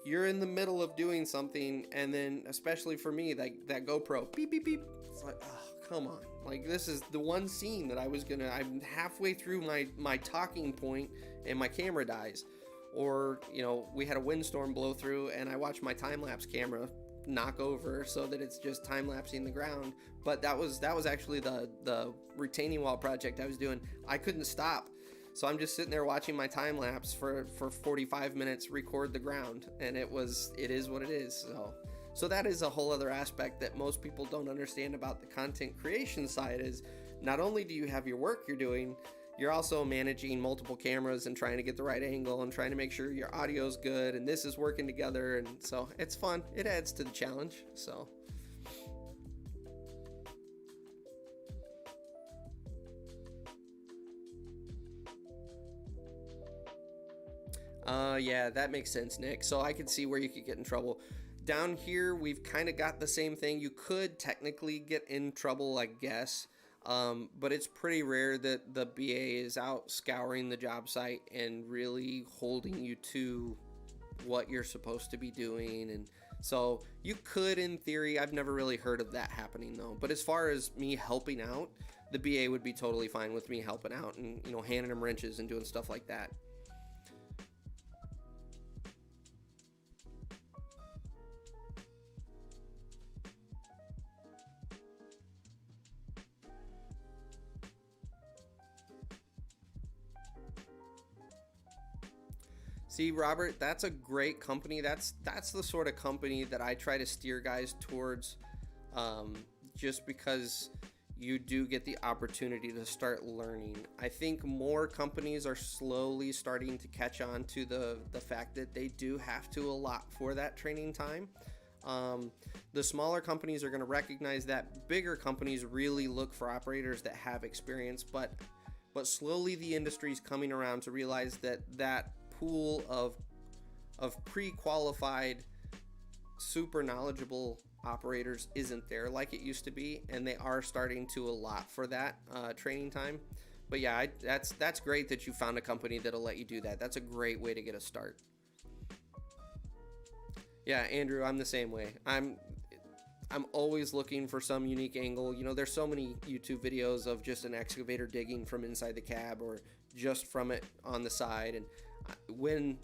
you're in the middle of doing something, and then, especially for me, like that GoPro, beep, beep, beep. It's like, oh, come on. Like, this is the one scene that I'm halfway through my talking point, and my camera dies. Or, we had a windstorm blow through, and I watched my time-lapse camera knock over so that it's just time-lapsing the ground. But that was actually the retaining wall project I was doing. I couldn't stop. So I'm just sitting there watching my time lapse for 45 minutes record the ground, and it is what it is. So that is a whole other aspect that most people don't understand about the content creation side, is not only do you have your work you're doing, you're also managing multiple cameras and trying to get the right angle and trying to make sure your audio is good and this is working together. And so it's fun. It adds to the challenge. So yeah, that makes sense, Nick. So I could see where you could get in trouble. Down here, we've kind of got the same thing. You could technically get in trouble, I guess, but it's pretty rare that the BA is out scouring the job site and really holding you to what you're supposed to be doing. And so you could, in theory, I've never really heard of that happening though. But as far as me helping out, the BA would be totally fine with me helping out and, handing them wrenches and doing stuff like that. See, Robert, that's a great company. That's the sort of company that I try to steer guys towards, just because you do get the opportunity to start learning. I think more companies are slowly starting to catch on to the fact that they do have to allot for that training time. The smaller companies are going to recognize that. Bigger companies really look for operators that have experience, but slowly the industry is coming around to realize that pool of pre-qualified, super knowledgeable operators isn't there like it used to be, and they are starting to allot for that training time. But yeah, that's great that you found a company that'll let you do that. That's a great way to get a start. Yeah, Andrew, I'm the same way. I'm always looking for some unique angle. There's so many YouTube videos of just an excavator digging from inside the cab or just from it on the side, and when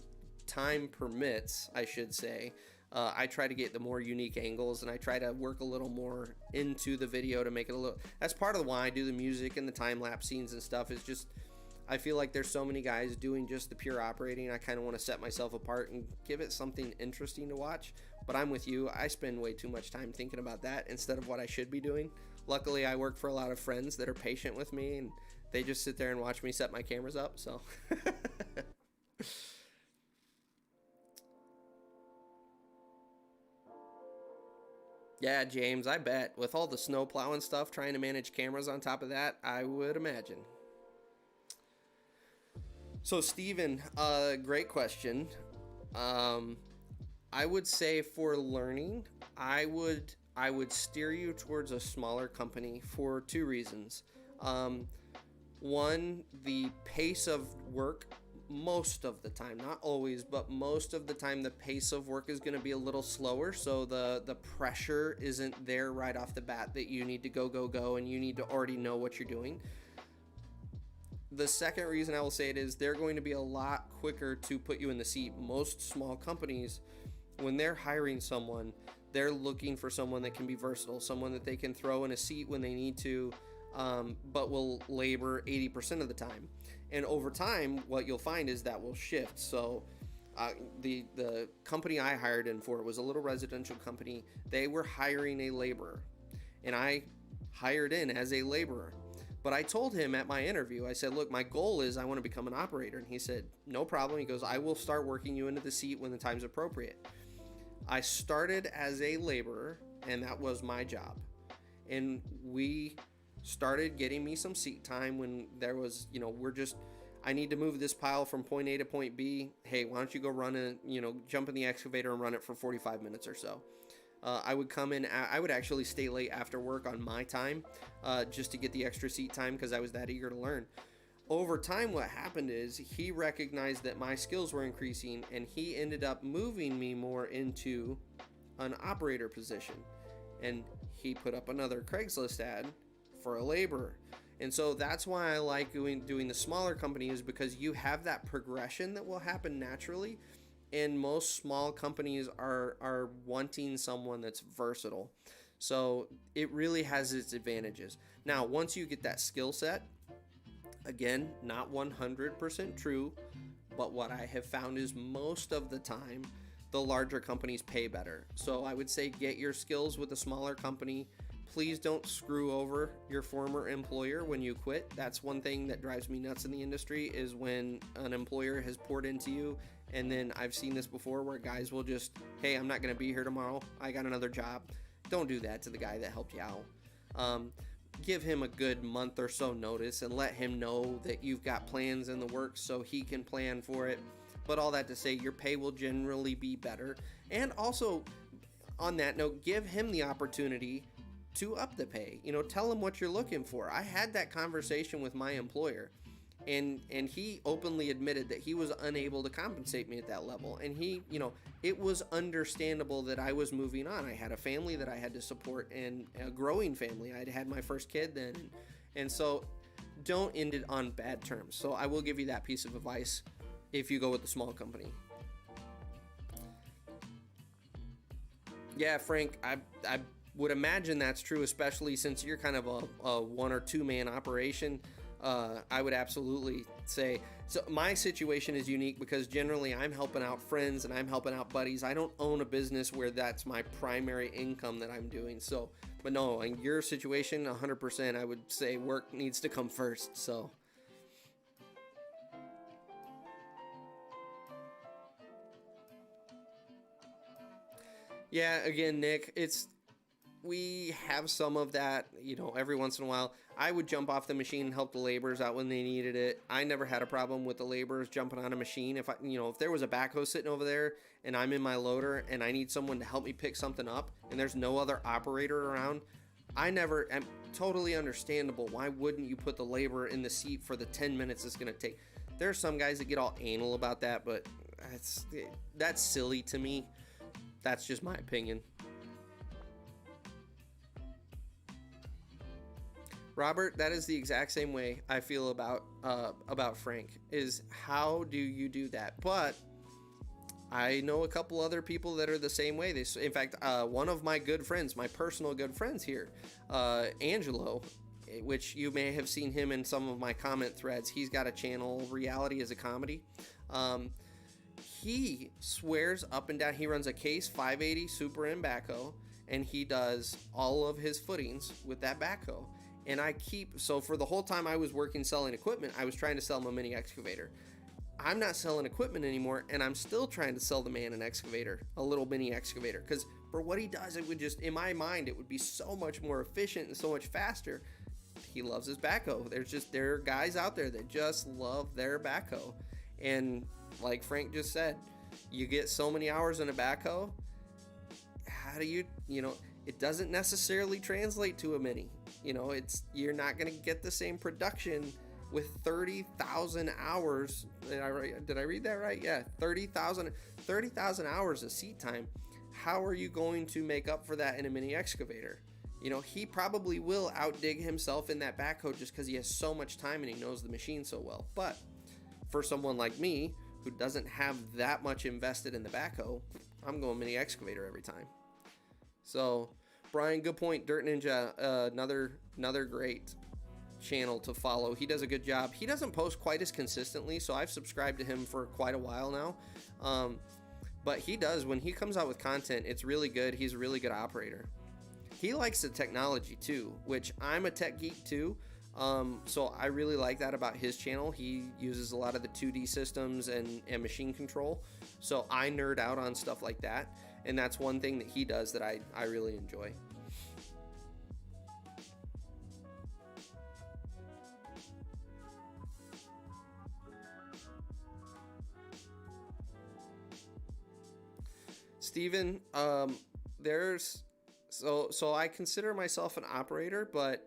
time permits, I should say, I try to get the more unique angles, and I try to work a little more into the video to make it a little. That's part of why I do the music and the time-lapse scenes and stuff, is just I feel like there's so many guys doing just the pure operating. I kind of want to set myself apart and give it something interesting to watch. But I'm with you. I spend way too much time thinking about that instead of what I should be doing. Luckily, I work for a lot of friends that are patient with me, and they just sit there and watch me set my cameras up. So yeah, James, I bet. With all the snow plowing stuff, trying to manage cameras on top of that, I would imagine. So, Steven, great question. I would say for learning, I would steer you towards a smaller company for two reasons. One, the pace of work, most of the time, not always, but most of the time, the pace of work is going to be a little slower. So the pressure isn't there right off the bat that you need to go, and you need to already know what you're doing. The second reason I will say it is they're going to be a lot quicker to put you in the seat. Most small companies, when they're hiring someone, they're looking for someone that can be versatile, someone that they can throw in a seat when they need to, but will labor 80% of the time. And over time, what you'll find is that will shift. So the company I hired in for was a little residential company. They were hiring a laborer, and I hired in as a laborer. But I told him at my interview, I said, look, my goal is I want to become an operator. And he said, no problem. He goes, I will start working you into the seat when the time's appropriate. I started as a laborer, and that was my job. And we started getting me some seat time when there was, I need to move this pile from point A to point B. Hey, why don't you go run jump in the excavator and run it for 45 minutes or so. I would come in, I would actually stay late after work on my time just to get the extra seat time because I was that eager to learn. Over time, what happened is he recognized that my skills were increasing, and he ended up moving me more into an operator position. And he put up another Craigslist ad for a laborer. And so that's why I like doing the smaller companies, because you have that progression that will happen naturally. And most small companies are wanting someone that's versatile. So it really has its advantages. Now, once you get that skill set, again, not 100% true, but what I have found is most of the time, the larger companies pay better. So I would say get your skills with a smaller company. Please don't screw over your former employer when you quit. That's one thing that drives me nuts in the industry, is when an employer has poured into you, and then I've seen this before where guys will just, hey, I'm not going to be here tomorrow. I got another job. Don't do that to the guy that helped you out. Give him a good month or so notice and let him know that you've got plans in the works so he can plan for it. But all that to say, your pay will generally be better. And also, on that note, give him the opportunity to up the pay. Tell him what you're looking for. I had that conversation with my employer, and he openly admitted that he was unable to compensate me at that level. And it was understandable that I was moving on. I had a family that I had to support, and a growing family. I'd had my first kid then. And so don't end it on bad terms. So I will give you that piece of advice if you go with the small company. Yeah, Frank, I would imagine that's true, especially since you're kind of a one or two man operation. I would absolutely say, so my situation is unique because generally I'm helping out friends and I'm helping out buddies. I don't own a business where that's my primary income that I'm doing. So, but no, in your situation, 100%, I would say work needs to come first. So. Yeah, again, Nick, we have some of that, every once in a while. I would jump off the machine and help the laborers out when they needed it. I never had a problem with the laborers jumping on a machine. If there was a backhoe sitting over there and I'm in my loader and I need someone to help me pick something up and there's no other operator around, I'm totally understandable. Why wouldn't you put the laborer in the seat for the 10 minutes it's going to take? There are some guys that get all anal about that, but that's silly to me. That's just my opinion. Robert, that is the exact same way I feel about Frank, is how do you do that? But I know a couple other people that are the same way. In fact, one of my good friends, my personal good friends here, Angelo, which you may have seen him in some of my comment threads. He's got a channel, Reality is a Comedy. He swears up and down. He runs a Case 580 Super M backhoe, and he does all of his footings with that backhoe. And so for the whole time I was working selling equipment, I was trying to sell him a mini excavator. I'm not selling equipment anymore, and I'm still trying to sell the man an excavator, a little mini excavator, because for what he does, it would just, in my mind, it would be so much more efficient and so much faster. He loves his backhoe. There are guys out there that just love their backhoe. And like Frank just said, you get so many hours in a backhoe, how do it doesn't necessarily translate to a mini. You're not going to get the same production with 30,000 hours. Did I read that right? Yeah, 30,000 hours of seat time. How are you going to make up for that in a mini excavator? He probably will outdig himself in that backhoe just because he has so much time and he knows the machine so well. But for someone like me who doesn't have that much invested in the backhoe, I'm going mini excavator every time. So, Brian, good point. Dirt Ninja, another great channel to follow. He does a good job. He doesn't post quite as consistently, so I've subscribed to him for quite a while now. But he does, when he comes out with content, it's really good. He's a really good operator. He likes the technology too, which I'm a tech geek too. So I really like that about his channel. He uses a lot of the 2D systems and machine control. So I nerd out on stuff like that. and that's one thing that he does that I really enjoy. Steven, so I consider myself an operator, but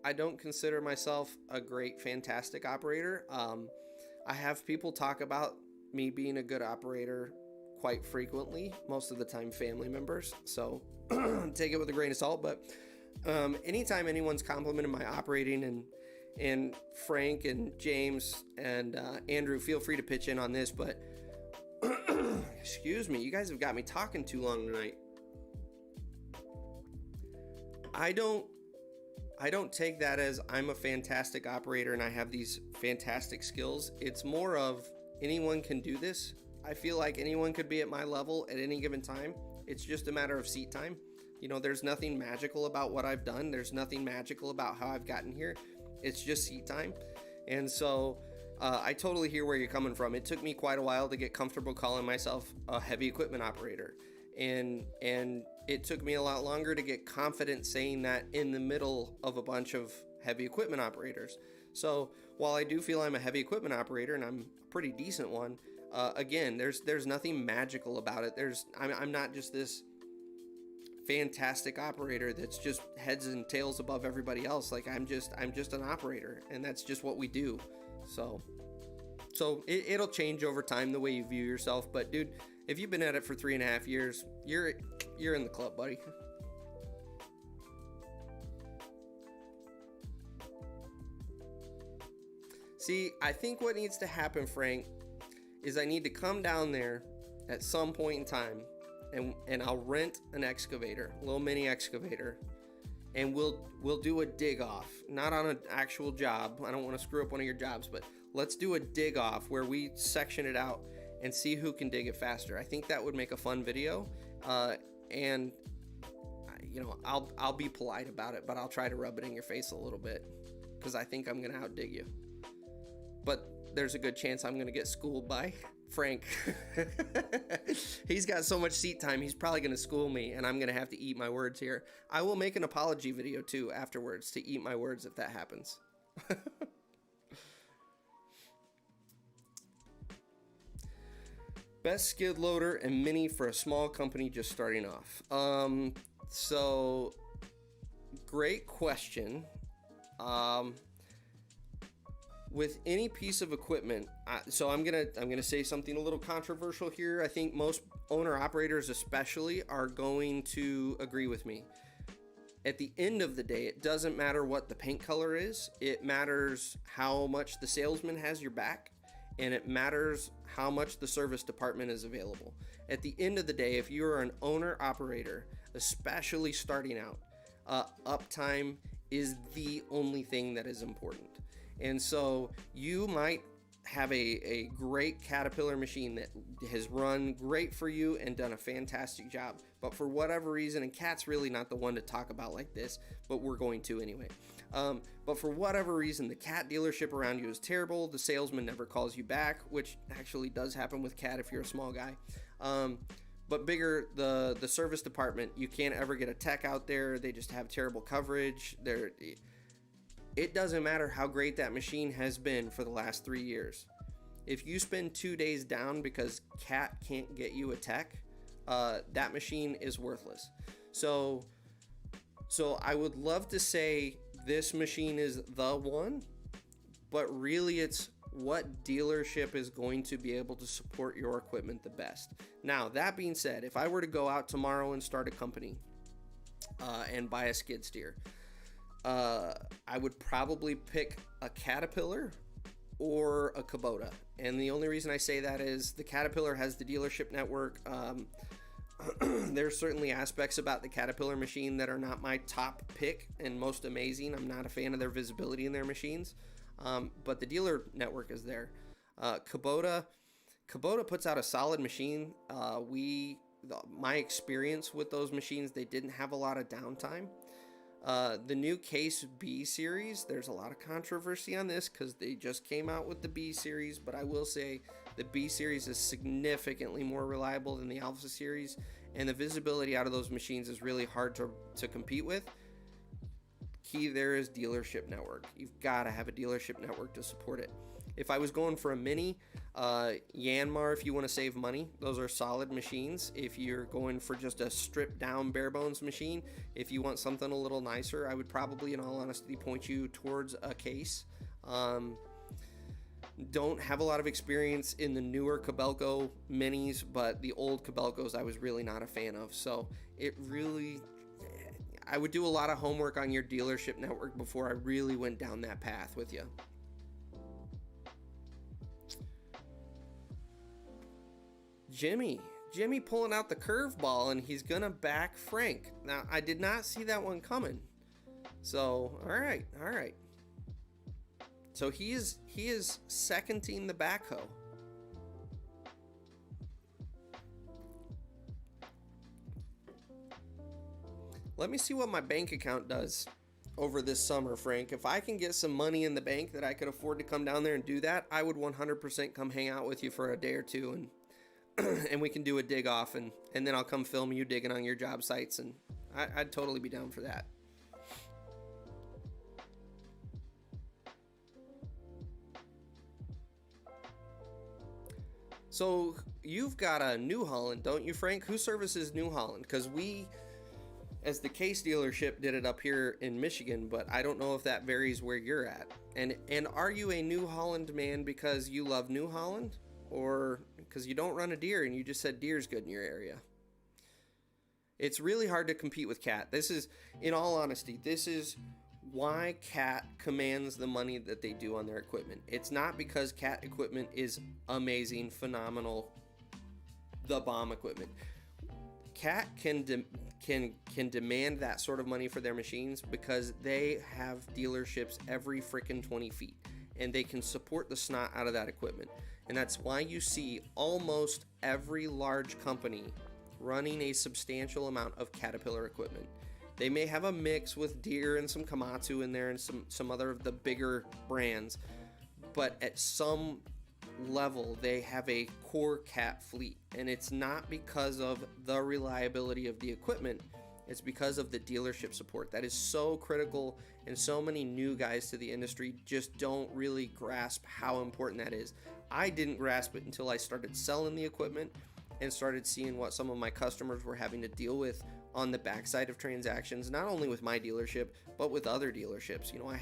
I don't consider myself a great, fantastic operator. I have people talk about me being a good operator quite frequently, most of the time family members, so take it with a grain of salt. But anytime anyone's complimented my operating, and Frank and James and Andrew, feel free to pitch in on this, but excuse me, you guys have got me talking too long tonight. I don't take that as I'm a fantastic operator and I have these fantastic skills. It's more of anyone can do this. I feel like anyone could be at my level at any given time. It's just a matter of seat time. You know, there's nothing magical about what I've done. There's nothing magical about how I've gotten here. It's just seat time. And so I totally hear where you're coming from. It took me quite a while to get comfortable calling myself a heavy equipment operator. And it took me a lot longer to get confident saying that in the middle of a bunch of heavy equipment operators. So while I do feel I'm a heavy equipment operator and I'm a pretty decent one, again, there's nothing magical about it. I'm not just this fantastic operator that's just heads and tails above everybody else. Like I'm just an operator, and that's just what we do. So it'll change over time the way you view yourself. But dude, if you've been at it for 3.5 years, you're in the club, buddy. See, I think what needs to happen, Frank, is I need to come down there at some point in time, and I'll rent an excavator, a little mini excavator, and we'll do a dig off, not on an actual job. I don't want to screw up one of your jobs, but let's do a dig off where we section it out and see who can dig it faster. I think that would make a fun video, and you know, I'll be polite about it, but I'll try to rub it in your face a little bit because I think I'm gonna outdig you. But there's a good chance I'm gonna get schooled by Frank. He's got so much seat time, he's probably gonna school me, and I'm gonna have to eat my words here. I will make an apology video too afterwards to eat my words if that happens. Best skid loader and mini for a small company just starting off. So great question. With any piece of equipment, so I'm gonna say something a little controversial here. I think most owner operators especially are going to agree with me. At the end of the day, it doesn't matter what the paint color is. It matters how much the salesman has your back, and it matters how much the service department is available. At the end of the day, if you're an owner operator, especially starting out, uptime is the only thing that is important. And so you might have a great Caterpillar machine that has run great for you and done a fantastic job, but for whatever reason, and Cat's really not the one to talk about like this, but we're going to anyway. But for whatever reason, the Cat dealership around you is terrible. The salesman never calls you back, which actually does happen with Cat if you're a small guy. But bigger, the service department, you can't ever get a tech out there. They just have terrible coverage. It doesn't matter how great that machine has been for the last 3 years. If you spend 2 days down because Cat can't get you a tech, that machine is worthless. So I would love to say this machine is the one, but really it's what dealership is going to be able to support your equipment the best. Now, that being said, if I were to go out tomorrow and start a company and buy a skid steer, I would probably pick a Caterpillar or a Kubota. And the only reason I say that is the Caterpillar has the dealership network. There's certainly aspects about the Caterpillar machine that are not my top pick and most amazing. I'm not a fan of their visibility in their machines, but the dealer network is there. Kubota puts out a solid machine. My experience with those machines, they didn't have a lot of downtime. The new Case B series, there's a lot of controversy on this because they just came out with the B series, but I will say the B series is significantly more reliable than the Alpha series, and the visibility out of those machines is really hard to compete with. Key there is dealership network. You've got to have a dealership network to support it. If I was going for a mini, Yanmar, if you want to save money, those are solid machines. If you're going for just a stripped down bare bones machine, if you want something a little nicer, I would probably, in all honesty, point you towards a Case. Don't have a lot of experience in the newer Kobelco minis, but the old Kobelcos I was really not a fan of. So I would do a lot of homework on your dealership network before I really went down that path with you. Jimmy pulling out the curveball, and he's gonna back Frank. Now, I did not see that one coming. So, all right. So he is seconding the backhoe. Let me see what my bank account does over this summer, Frank. If I can get some money in the bank that I could afford to come down there and do that, I would 100% come hang out with you for a day or two, and and we can do a dig off, and then I'll come film you digging on your job sites, and I'd totally be down for that. So you've got a New Holland, don't you, Frank? Who services New Holland? Because we, as the Case dealership, did it up here in Michigan, but I don't know if that varies where you're at. And are you a New Holland man because you love New Holland, or because you don't run a Deere and you just said Deere's good in your area? It's really hard to compete with Cat. This is, in all honesty, this is why Cat commands the money that they do on their equipment. It's not because Cat equipment is amazing, phenomenal, the bomb equipment. Cat can demand that sort of money for their machines because they have dealerships every freaking 20 feet, and they can support the snot out of that equipment. And that's why you see almost every large company running a substantial amount of Caterpillar equipment. They may have a mix with Deere and some Komatsu in there and some other of the bigger brands, but at some level they have a core Cat fleet, and it's not because of the reliability of the equipment, it's because of the dealership support. That is so critical, and so many new guys to the industry just don't really grasp how important that is. I didn't grasp it until I started selling the equipment and started seeing what some of my customers were having to deal with on the backside of transactions, not only with my dealership, but with other dealerships. You know,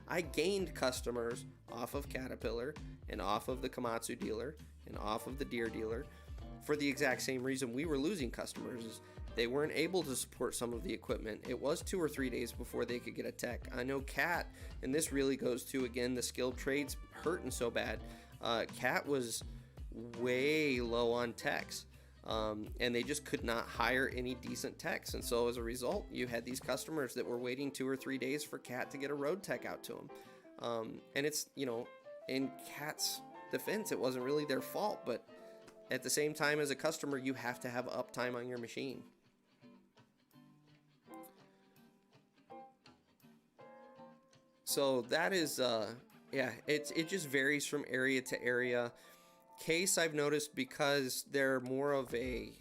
I gained customers off of Caterpillar and off of the Komatsu dealer and off of the Deere dealer for the exact same reason we were losing customers. Is they weren't able to support some of the equipment. It was 2 or 3 days before they could get a tech. I know Cat, and this really goes to, again, the skilled trades hurting so bad. Cat was way low on techs. And they just could not hire any decent techs. And so as a result, you had these customers that were waiting 2 or 3 days for Cat to get a road tech out to them. And it's, you know, in Cat's defense, it wasn't really their fault, but at the same time, as a customer, you have to have uptime on your machine. So that is, yeah, it just varies from area to area. Case, I've noticed, because they're more of a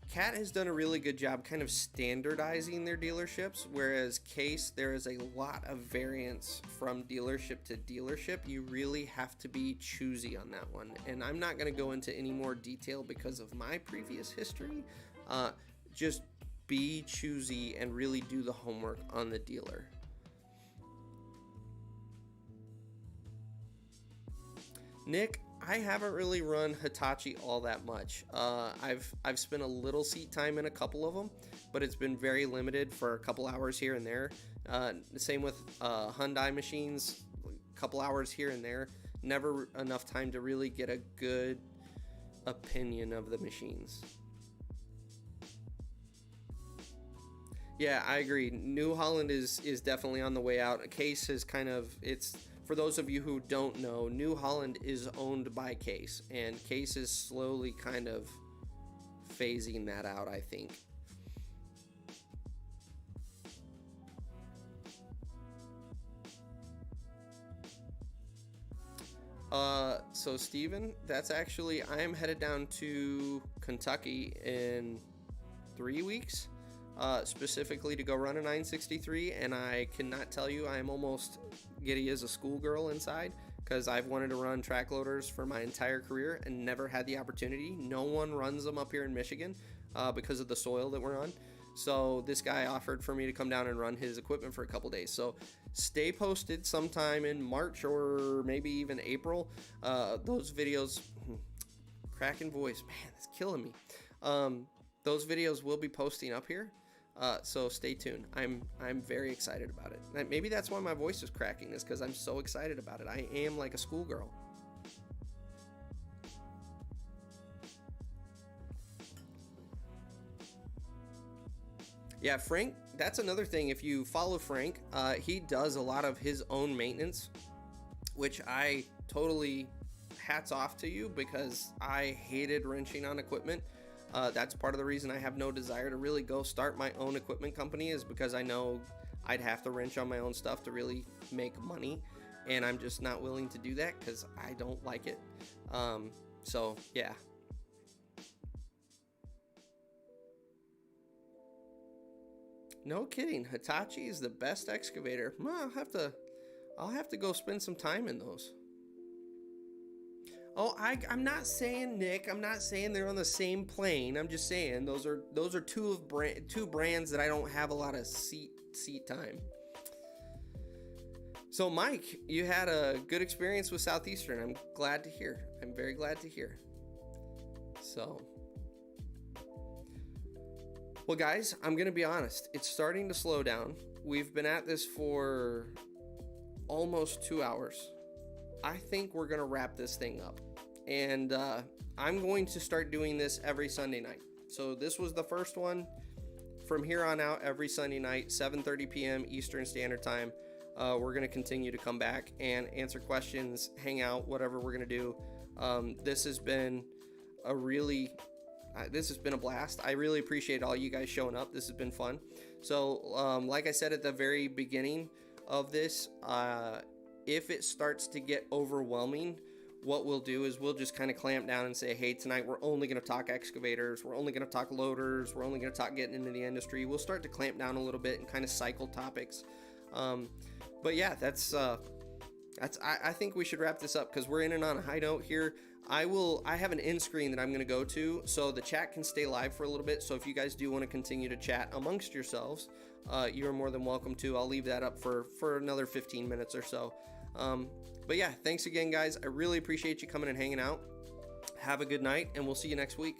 Cat has done a really good job kind of standardizing their dealerships, whereas Case, there is a lot of variance from dealership to dealership. You really have to be choosy on that one, and I'm not going to go into any more detail because of my previous history. Just be choosy and really do the homework on the dealer. Nick, I haven't really run Hitachi all that much. I've spent a little seat time in a couple of them, but it's been very limited for a couple hours here and there. The same with Hyundai machines, a couple hours here and there. Never enough time to really get a good opinion of the machines. Yeah, I agree. New Holland is definitely on the way out. Case is kind of, it's, for those of you who don't know, New Holland is owned by Case, and Case is slowly kind of phasing that out, I think. So Steven, that's actually, I am headed down to Kentucky in 3 weeks, specifically to go run a 963, and I cannot tell you, I am almost giddy as a schoolgirl inside, because I've wanted to run track loaders for my entire career and never had the opportunity. No one runs them up here in Michigan because of the soil that we're on. So this guy offered for me to come down and run his equipment for a couple days. So stay posted sometime in March or maybe even April. Those videos, cracking voice, man, that's killing me. Those videos will be posting up here. So stay tuned. I'm very excited about it. Maybe that's why my voice is cracking, is because I'm so excited about it. I am like a schoolgirl. Yeah, Frank, that's another thing. If you follow Frank, he does a lot of his own maintenance, which I totally hats off to you, because I hated wrenching on equipment. That's part of the reason I have no desire to really go start my own equipment company, is because I know I'd have to wrench on my own stuff to really make money, and I'm just not willing to do that because I don't like it. So yeah. No kidding, Hitachi is the best excavator. Well, I'll have to go spend some time in those. Oh, I'm not saying, Nick, I'm not saying they're on the same plane. I'm just saying those are two brands that I don't have a lot of seat time. So Mike, you had a good experience with Southeastern. I'm glad to hear. I'm very glad to hear. So, well guys, I'm gonna be honest, it's starting to slow down. We've been at this for almost 2 hours. I think we're gonna wrap this thing up, and I'm going to start doing this every Sunday night. So this was the first one. From here on out, every Sunday night, 7:30 p.m. Eastern Standard Time, we're gonna continue to come back and answer questions, hang out, whatever we're gonna do. This has been a blast. I really appreciate all you guys showing up. This has been fun. So like I said at the very beginning of this, if it starts to get overwhelming, what we'll do is we'll just kind of clamp down and say, hey, tonight we're only going to talk excavators, we're only going to talk loaders, we're only going to talk getting into the industry. We'll start to clamp down a little bit and kind of cycle topics. But yeah, I think we should wrap this up, because we're in and on a high note here. I have an end screen that I'm going to go to, so the chat can stay live for a little bit. So if you guys do want to continue to chat amongst yourselves, you're more than welcome to. I'll leave that up for another 15 minutes or so. But yeah, thanks again, guys. I really appreciate you coming and hanging out. Have a good night, and we'll see you next week.